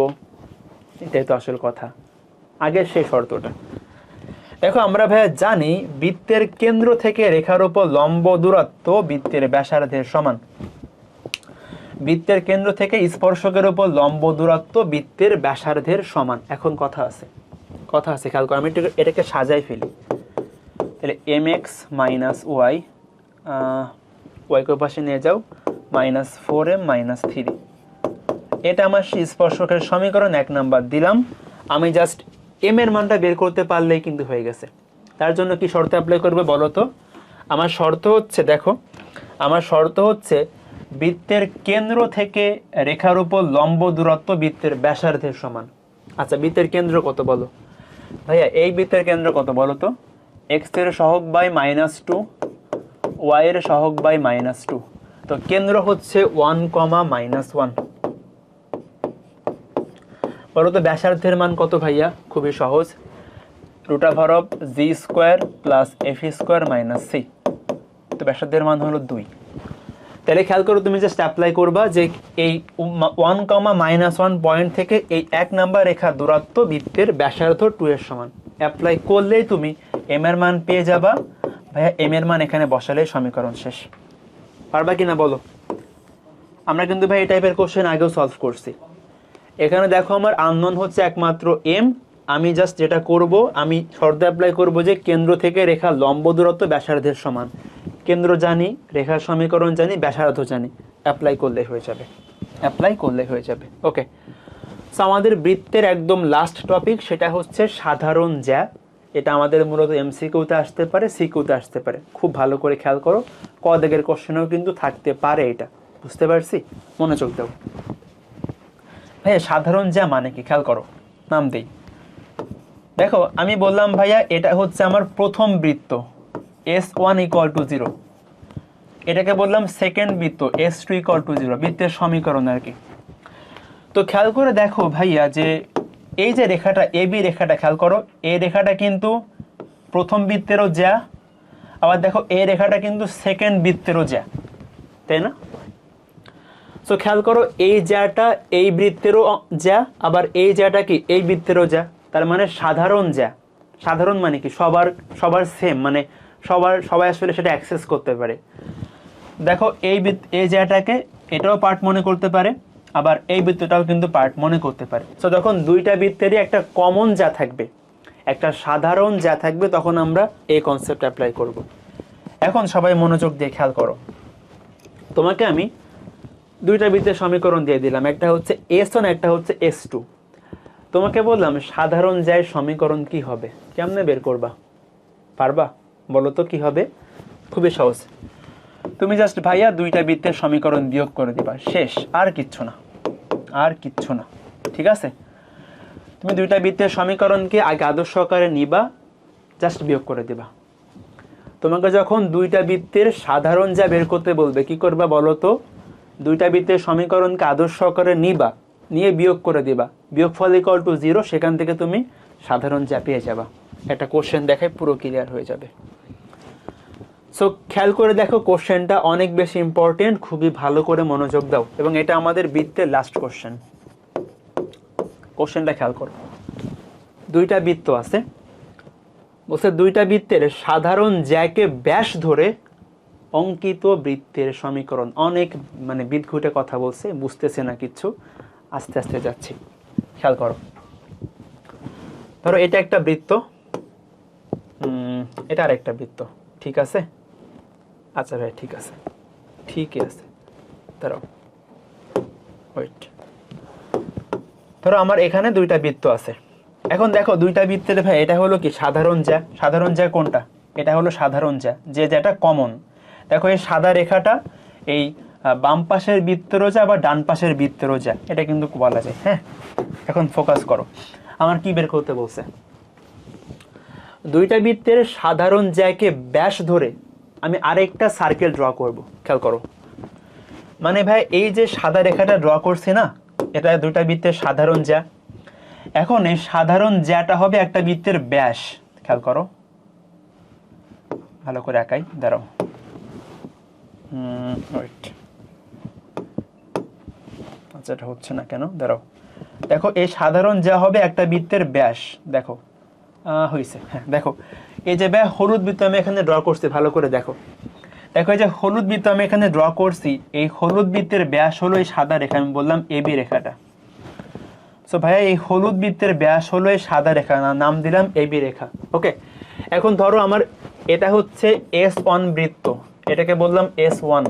Speaker 1: এটাই তো আসল কথা। আগের সেই শর্তটা দেখো, আমরা ভাইয়া জানি বৃত্তের কেন্দ্র থেকে রেখার উপর লম্ব দূরত্ব বৃত্তের ব্যাসার্ধের সমান। বৃত্তের কেন্দ্র থেকে স্পর্শকের উপর লম্ব দূরত্ব বৃত্তের ব্যাসার্ধের সমান। এখন কথা আছে, খেয়াল করো, আমি এটাকে সাজাই ফেলি। তাহলে mx - y, y কে পাশে নিয়ে যাও, -4m - 3, এটা আমার স্পর্শকের সমীকরণ 1 নাম্বার দিলাম। আমি জাস্ট m এর মানটা বের করতে পারলেই কিন্তু হয়ে গেছে। তার জন্য কি শর্ত অ্যাপ্লাই করবে বলো তো? আমার শর্ত হচ্ছে, দেখো আমার শর্ত হচ্ছে বৃত্তের কেন্দ্র থেকে রেখার উপর লম্ব দূরত্ব বৃত্তের ব্যাসার্ধের সমান। আচ্ছা, বৃত্তের কেন্দ্র কত বলো ভাইয়া? এই বৃত্তের কেন্দ্র কত বলো তো? x এর সহগ বাই -2, y এর সহগ বাই -2। তো কেন্দ্র হচ্ছে 1, -1। বলো তো ব্যাসার্ধের মান কত ভাইয়া? খুবই সহজ, √g² + f² - c। তো ব্যাসার্ধের মান হলো 2। তাহলে খেয়াল করো, তুমি জাস্ট অ্যাপ্লাই করবা যে এই 1, পয়েন্ট থেকে এই 1 নাম্বার রেখা দূরত্ব বৃত্তের ব্যাসার্ধ 2 এর সমান। অ্যাপ্লাই করলেই তুমি এম এর মান পেয়ে যাবা। ভাইয়া এম এর মান এখানে বসালেই সমীকরণ শেষ। পারবা কিনা বলো? আমরা কিন্তু ভাই এই টাইপের কোশ্চেন আগেও সলভ করছি। এখানে দেখো আমার আননোন হচ্ছে একমাত্র এম। আমি জাস্ট যেটা করব, আমি শর্ত অ্যাপ্লাই করব যে কেন্দ্র থেকে রেখা লম্ব দূরত্ব ব্যাসার্ধের সমান। কেন্দ্র জানি, রেখার সমীকরণ জানি, ব্যাসার্ধ জানি, অ্যাপ্লাই করলে হয়ে যাবে, অ্যাপ্লাই করলে হয়ে যাবে। ওকে, সো আমাদের বৃত্তের একদম লাস্ট টপিক সেটা হচ্ছে সাধারণ জ্যা। এটা আমাদের মূলত এমসিকিউতে আসতে পারে, সিকিউতে আসতে পারে। খুব ভালো করে খেয়াল করো, ক দাগের কোশ্চেনেও কিন্তু থাকতে পারে। এটা বুঝতে পারছি? মনোযোগ দাও। ভাইয়া সাধারণ জ্যা মানে কি? খেয়াল করো, নাম দেই। দেখো আমি বললাম ভাইয়া এটা হচ্ছে আমার প্রথম বৃত্ত S1 = 0, এটাকে বললাম সেকেন্ড বৃত্ত S2 = 0, বৃত্তের সমীকরণ আর কি। তো খেয়াল করে দেখো ভাইয়া যে এই যে রেখাটা AB রেখাটা, খেয়াল করো এই রেখাটা কিন্তু প্রথম বৃত্তেরও জ্যা, আবার দেখো এই রেখাটা কিন্তু সেকেন্ড বৃত্তেরও জ্যা, তাই না? সো খেয়াল করো এই জ্যাটা এই বৃত্তেরও জ্যা, আবার এই জ্যাটা কি এই বৃত্তেরও জ্যা। তার মানে সাধারণ জ্যা। সাধারণ মানে কি? সবার সেম, মানে সবাই আসলে সেটা অ্যাক্সেস করতে পারে। দেখো এই জ্যাটাকে এটাও পার্ট মনে করতে পারে, আবার এই বৃত্তটাও কিন্তু পার্ট মনে করতে পারে। সো যখন দুইটা বৃত্তেরই একটা কমন জ্যা থাকবে, একটা সাধারণ জ্যা থাকবে, তখন আমরা এই কনসেপ্ট অ্যাপ্লাই করব। এখন সবাই মনোযোগ দিয়ে খেয়াল করো, তোমাকে আমি দুইটা বৃত্তের সমীকরণ দিয়ে দিলাম, একটা হচ্ছে S1, একটা হচ্ছে S2। তোমাকে বললাম সাধারণ জ্যার সমীকরণ কি হবে, কেমনে বের করবা? পারবা? বলো তো কি হবে? খুবই সহজ। তুমি জাস্ট ভাইয়া দুইটা বৃত্তের সমীকরণ বিয়োগ করে দিবা, শেষ। আর কিচ্ছু না, আর কিচ্ছু না, ঠিক আছে? তুমি দুইটা বৃত্তের সমীকরণকে আগে আদর্শ আকারে নিবা, জাস্ট বিয়োগ করে দিবা। তোমাকে যখন দুইটা বৃত্তের সাধারণ জ্যা বের করতে বলবে, কি করবা বলো তো? দুইটা বৃত্তের সমীকরণকে আদর্শ আকারে নিবা, নিয়ে বিয়োগ করে দিবা, বিয়োগফল = 0, সেখান থেকে তুমি সাধারণ জ্যা পেয়ে যাবা। একটা কোশ্চেন দেখায় পুরো ক্লিয়ার হয়ে যাবে। সো খেয়াল করে দেখো, কোশ্চেনটা অনেক বেশি ইম্পর্টেন্ট, খুবই ভালো করে মনোযোগ দাও, এবং এটা আমাদের বৃত্তের লাস্ট কোশ্চেন। কোশ্চেনটা খেয়াল করো, দুইটা বৃত্ত আছে, বলছে দুইটা বৃত্তের সাধারণ জ্যাকে ব্যাস ধরে অঙ্কিত বৃত্তের সমীকরণ। অনেক মানে বিদঘুটে কথা বলছে, বুঝতেছে না কিচ্ছু, আস্তে আস্তে যাচ্ছি। খেয়াল করো, ধরো এটা একটা বৃত্ত, এটা আর একটা বৃত্ত, ঠিক আছে? আচ্ছা ভাই, ঠিক আছে, ঠিকই আছে। ধরো ওয়েট, ধরো আমার এখানে দুইটা বৃত্ত আছে। এখন দেখো দুইটা বৃত্তের ভাই এটা হলো কি সাধারণ জ্যা। সাধারণ জ্যা কোনটা? এটা হলো সাধারণ জ্যা, যে যেটা কমন। দেখো এই সাদা রেখাটা এই বাম পাশের বৃত্তেরও জ্যা, আবার ডান পাশের বৃত্তেরও জ্যা, এটা কিন্তু বলা যায়। হ্যাঁ, এখন ফোকাস করো, আমার কি বের করতে বলছে? দুইটা বৃত্তের সাধারণ জ্যাকে ব্যাস ধরে আমি আরেকটা সার্কেল ড্র করব। খেয়াল করো, মানে ভাই এই যে সাদা রেখাটা ড্র করছি না, এটা দুইটা বৃত্তের সাধারণ জ্যা। এখন এই সাধারণ জ্যাটা হবে একটা বৃত্তের ব্যাস। খেয়াল করো, ভালো করে আঁকাই, দাঁড়াও, ওয়েট, আচ্ছা এটা হচ্ছে না কেন, দাঁড়াও। দেখো এই সাধারণ জ্যা হবে একটা বৃত্তের ব্যাস। দেখো হয়েছে, হ্যাঁ দেখো এই যে হলুদ বৃত্ত আমি এখানে ড্র করছি, ভালো করে দেখো। দেখো এই যে হলুদ বৃত্ত আমি এখানে ড্র করছি, এই হলুদ বৃত্তের ব্যাস হলো এই সাদা রেখা, আমি বললাম AB রেখাটা। সো ভাইয়া এই হলুদ বৃত্তের ব্যাস হলো এই সাদা রেখা, নাম দিলাম AB রেখা। ওকে, এখন ধরো আমার এটা হচ্ছে S1 বৃত্ত, এটাকে বললাম S1।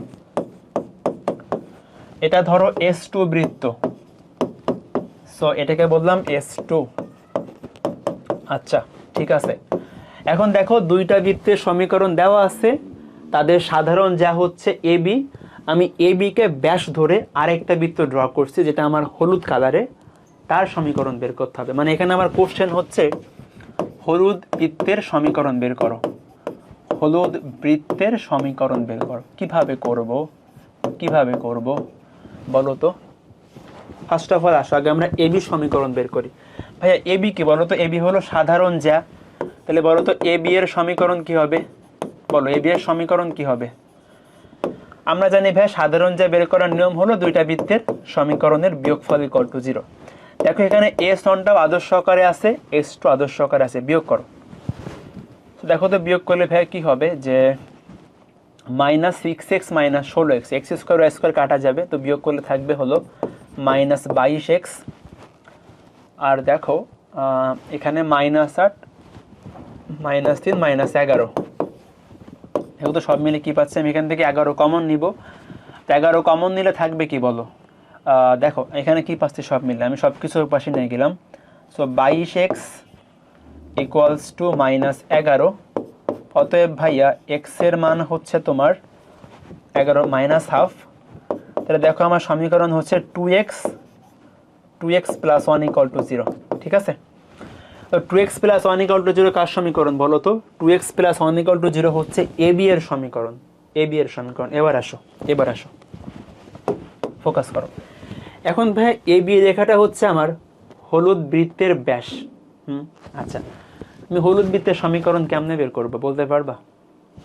Speaker 1: এটা ধরো S2 বৃত্ত, সো এটাকে বললাম S2। আচ্ছা ঠিক আছে, এখন দেখো দুইটা বৃত্তের সমীকরণ দেওয়া আছে, তাদের সাধারণ যা হচ্ছে AB। আমি AB কে ব্যাস ধরে আরেকটা বৃত্ত ড্র করছি, যেটা আমার হলুদ কালারে, তার সমীকরণ বের করতে হবে। মানে এখানে আমার কোশ্চেন হচ্ছে হলুদ বৃত্তের সমীকরণ বের করো, হলুদ বৃত্তের সমীকরণ বের করো। কিভাবে করব, কিভাবে করব বলো তো? ফার্স্ট অফ অল আসো আগে আমরা AB সমীকরণ বের করি। ভাইয়া AB কি বলো তো? AB হলো সাধারণ জ্যা, তাহলে বলো তো AB এর সমীকরণ কি হবে? বলো AB এর সমীকরণ কি হবে? আমরা জানি ভাই সাধারণ যে বের করার নিয়ম হলো দুইটা বৃত্তের সমীকরণের বিয়োগফল ইকুয়াল টু 0। দেখো এখানে S1টাও আদর্শ সহকারে আছে, S2 আদর্শ সহকারে আছে, বিয়োগ করো। তো দেখো তো বিয়োগ করলে ভাই কি হবে যে -6x - 16x, x² y² কাটা যাবে, তো বিয়োগ করলে থাকবে হলো -22x। আর দেখো এখানে -8 -3 -11, দেখো তো সব মিলে কি পাচ্ছি আমি এখান থেকে 11 কমন নিব। তো 11 কমন নিলে থাকবে কি বলো, দেখো এখানে কি পাচ্ছি সব মিলে, আমি সব কিছু পাশে নিয়ে গেলাম। So 22x equals to -11। অতএব ভাইয়া এক্স এর মান হচ্ছে তোমার 11 -1/2। তাহলে দেখো আমার সমীকরণ হচ্ছে 2x + 1 = 0। ঠিক আছে, তো 2x + 1 = 0 কার সমীকরণ বলো তো? 2x + 1 = 0 হচ্ছে AB এর সমীকরণ, AB এর সমীকরণ। এবার আসো ফোকাস করো। এখন ভাই AB রেখাটা হচ্ছে আমার হলুদ বৃত্তের ব্যাস। আচ্ছা, আমি হলুদ বৃত্তের সমীকরণ কেমনে বের করবো বলতে পারবা?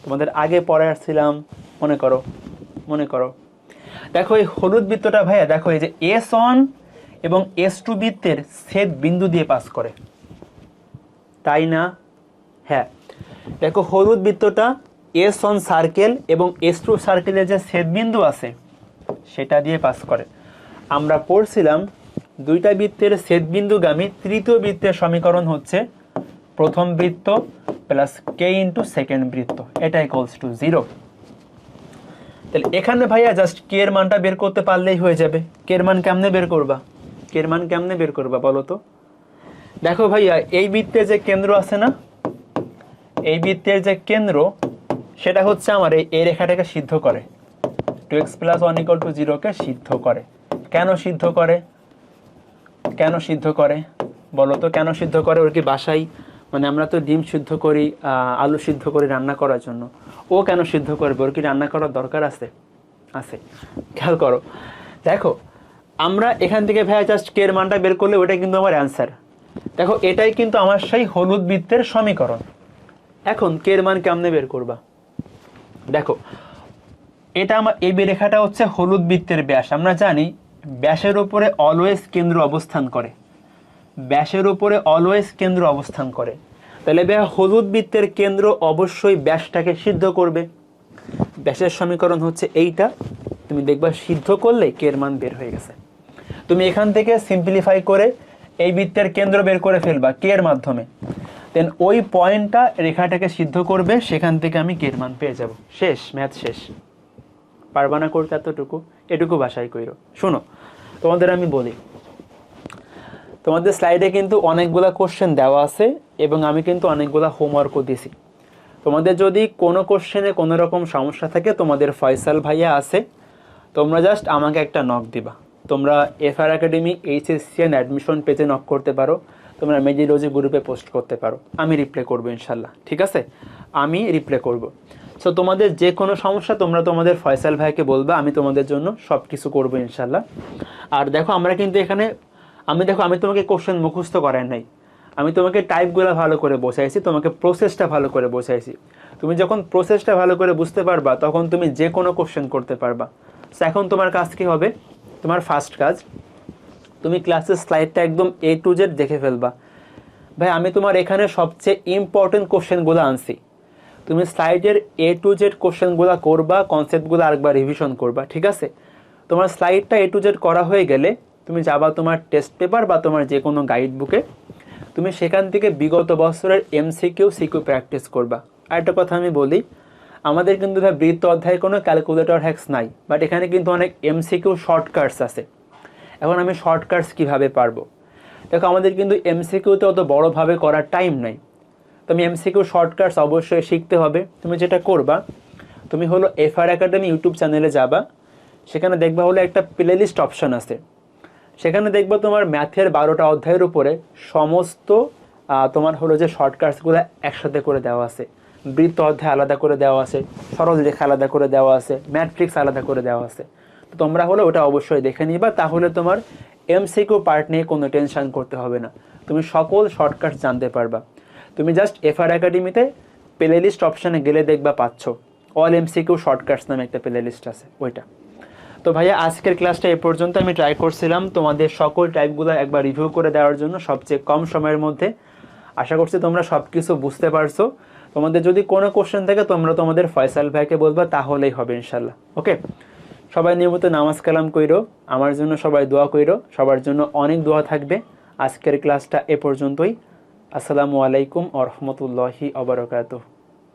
Speaker 1: তোমাদের আগে পড়ে আসছিলাম, মনে করো। দেখো এই হলুদ বৃত্তটা ভাইয়া, দেখো এই যে S1 এবং S2 বৃত্তের ছেদ বিন্দু দিয়ে পাস করে, তাই না? হ্যাঁ, দেখো হলুদ বৃত্তটা S1 সার্কেল এবং S2 সার্কেলের যে ছেদ বিন্দু আছে সেটা দিয়ে পাস করে। আমরা পড়ছিলাম দুইটা বৃত্তের ছেদ বিন্দুগামী তৃতীয় বৃত্তের সমীকরণ হচ্ছে প্রথম বৃত্ত প্লাস k ইন্টু সেকেন্ড বৃত্ত, এটা ইকুয়ালস টু 0। তাহলে এখানে ভাইয়া জাস্ট k এর মানটা বের করতে পারলেই হয়ে যাবে। k এর মান কেমনে বের করবা বলো তো? দেখো ভাইয়া এই বৃত্তের যে কেন্দ্র আছে না, এই বৃত্তের যে কেন্দ্র সেটা হচ্ছে আমার এই রেখাটাকে সিদ্ধ করে, 2x + 1 = 0 কে সিদ্ধ করে। কেন সিদ্ধ করে বলো তো? কেন সিদ্ধ করে? ওর কি বাসায়, মানে আমরা তো ডিম সিদ্ধ করি, আলু সিদ্ধ করি রান্না করার জন্য, ও কেন সিদ্ধ করবে? ওর কি রান্না করার দরকার আছে? খেয়াল করো, দেখো আমরা এখান থেকে ভাইয়া জাস্ট k এর মানটা বের করলে ওটাই কিন্তু আমার অ্যান্সার। দেখো এটাই কিন্তু আমার সেই হলুদ বৃত্তের সমীকরণ। এখন k এর মান কেমনে বের করবা? দেখো এটা আমার এই রেখাটা হচ্ছে হলুদ বৃত্তের ব্যাস। আমরা জানি ব্যাসের উপরে অলওয়েজ কেন্দ্র অবস্থান করে, তাহলে ভাইয়া হলুদ বৃত্তের কেন্দ্র অবশ্যই ব্যাসটাকে সিদ্ধ করবে। ব্যাসের সমীকরণ হচ্ছে এইটা, তুমি দেখবা সিদ্ধ করলে k এর মান বের হয়ে গেছে। তুমি এখান থেকে সিম্পলিফাই করে এই বৃত্তের কেন্দ্র বের করে ফেলবা k এর মাধ্যমে, দেন ওই পয়েন্টটা রেখাটাকে সিদ্ধ করবে, সেখান থেকে আমি k এর মান পেয়ে যাব। শেষ, ম্যাথ শেষ। পারবা না করতে এটুকু বাসায় কইরো। শোনো, তোমাদের আমি বলি, তোমাদের স্লাইডে কিন্তু অনেকগুলা কোশ্চেন দেওয়া আছে এবং আমি কিন্তু অনেকগুলা হোমওয়ার্কও দিছি। তোমাদের যদি কোনো কোশ্চেনে কোনো রকম সমস্যা থাকে, তোমাদের ফয়সাল ভাইয়া আছে, তোমরা জাস্ট আমাকে একটা নক দিবা। তোমরা FR একাডেমি HSCN অ্যাডমিশন পেজে নক করতে পারো, তোমরা মেজিলজি গ্রুপে পোস্ট করতে পারো, আমি রিপ্লাই করবো ইনশাল্লাহ। ঠিক আছে, আমি রিপ্লাই করবো। সো তোমাদের যে কোনো সমস্যা তোমরা তোমাদের ফয়সাল ভাইকে বলবা, আমি তোমাদের জন্য সব কিছু করবো ইনশাল্লাহ। আর দেখো আমরা কিন্তু এখানে আমি তোমাকে কোশ্চেন মুখস্থ করাই নাই, আমি তোমাকে টাইপগুলো ভালো করে বোঝাইছি, তোমাকে প্রসেসটা ভালো করে বোঝাইছি। তুমি যখন প্রসেসটা ভালো করে বুঝতে পারবা তখন তুমি যে কোনো কোশ্চেন করতে পারবা। সো এখন তোমার কাজ কী হবে? তোমার ফার্স্ট কাজ, তুমি ক্লাসের স্লাইডটা একদম A to Z দেখে ফেলবা। ভাই আমি তোমার এখানে সবচেয়ে ইম্পর্টেন্ট কোশ্চেনগুলো আনছি, তুমি স্লাইডের A to Z কোশ্চেনগুলো করবা, কনসেপ্টগুলো আরেকবার রিভিশন করবা। ঠিক আছে, তোমার স্লাইডটা A to Z করা হয়ে গেলে তুমি যাবা তোমার টেস্ট পেপার বা তোমার যে কোনো গাইড বুকে, তুমি সেখান থেকে বিগত বছরের MCQ CQ প্র্যাকটিস করবা। আর একটা কথা আমি বলি, আমাদের কিন্তু বৃত্ত অধ্যায়ে কোনো ক্যালকুলেটর হ্যাক্স নাই, বাট এখানে কিন্তু অনেক MCQ শর্টকাটস আছে। এখন আমি শর্টকাটস কীভাবে পারবো? দেখো আমাদের কিন্তু MCQতে অত বড়োভাবে করার টাইম নাই, তো আমি MCQ শর্টকাটস অবশ্যই শিখতে হবে। তুমি যেটা করবা, তুমি হলো FR একাডেমি ইউটিউব চ্যানেলে যাবা, সেখানে দেখবা হলো একটা প্লেলিস্ট অপশান আছে, সেখানে দেখবা তোমার ম্যাথের 12টা অধ্যায়ের উপরে সমস্ত তোমার হলো যে শর্টকাটসগুলো একসাথে করে দেওয়া আছে। বৃত্ত অধ্যায় আলাদা করে দেওয়া আছে, সরল রেখা আলাদা করে দেওয়া আছে, ম্যাট্রিক্স আলাদা করে দেওয়া আছে। তো তোমরা হলো ওটা অবশ্যই দেখে নিবা, তাহলে তোমার MCQ পার্ট নিয়ে কোনো টেনশন করতে হবে না, তুমি সকল শর্টকাটস জানতে পারবা। তুমি জাস্ট FR একাডেমিতে প্লেলিস্ট অপশানে গেলে দেখবা পাচ্ছ, অল এমসিকিউ শর্টকাটস নামে একটা প্লে লিস্ট আছে ওইটা। তো ভাইয়া আজকের ক্লাসটা এ পর্যন্ত। আমি ট্রাই করছিলাম তোমাদের সকল টাইপগুলো একবার রিভিউ করে দেওয়ার জন্য সবচেয়ে কম সময়ের মধ্যে। আশা করছি তোমরা সব কিছু বুঝতে পারছো। তোমাদের যদি কোনো কোশ্চেন থাকে তোমরা তোমাদের ফয়সাল ভাইকে বলবা, তাহলেই হবে ইনশাল্লাহ। ওকে, সবাই নিয়মিত নামাজ কালাম কইরো, আমার জন্য সবাই দোয়া কইরো, সবার জন্য অনেক দোয়া থাকবে। আজকের ক্লাসটা এ পর্যন্তই। আসসালামু আলাইকুম ওয়া রাহমাতুল্লাহি ওয়া বারাকাতুহু।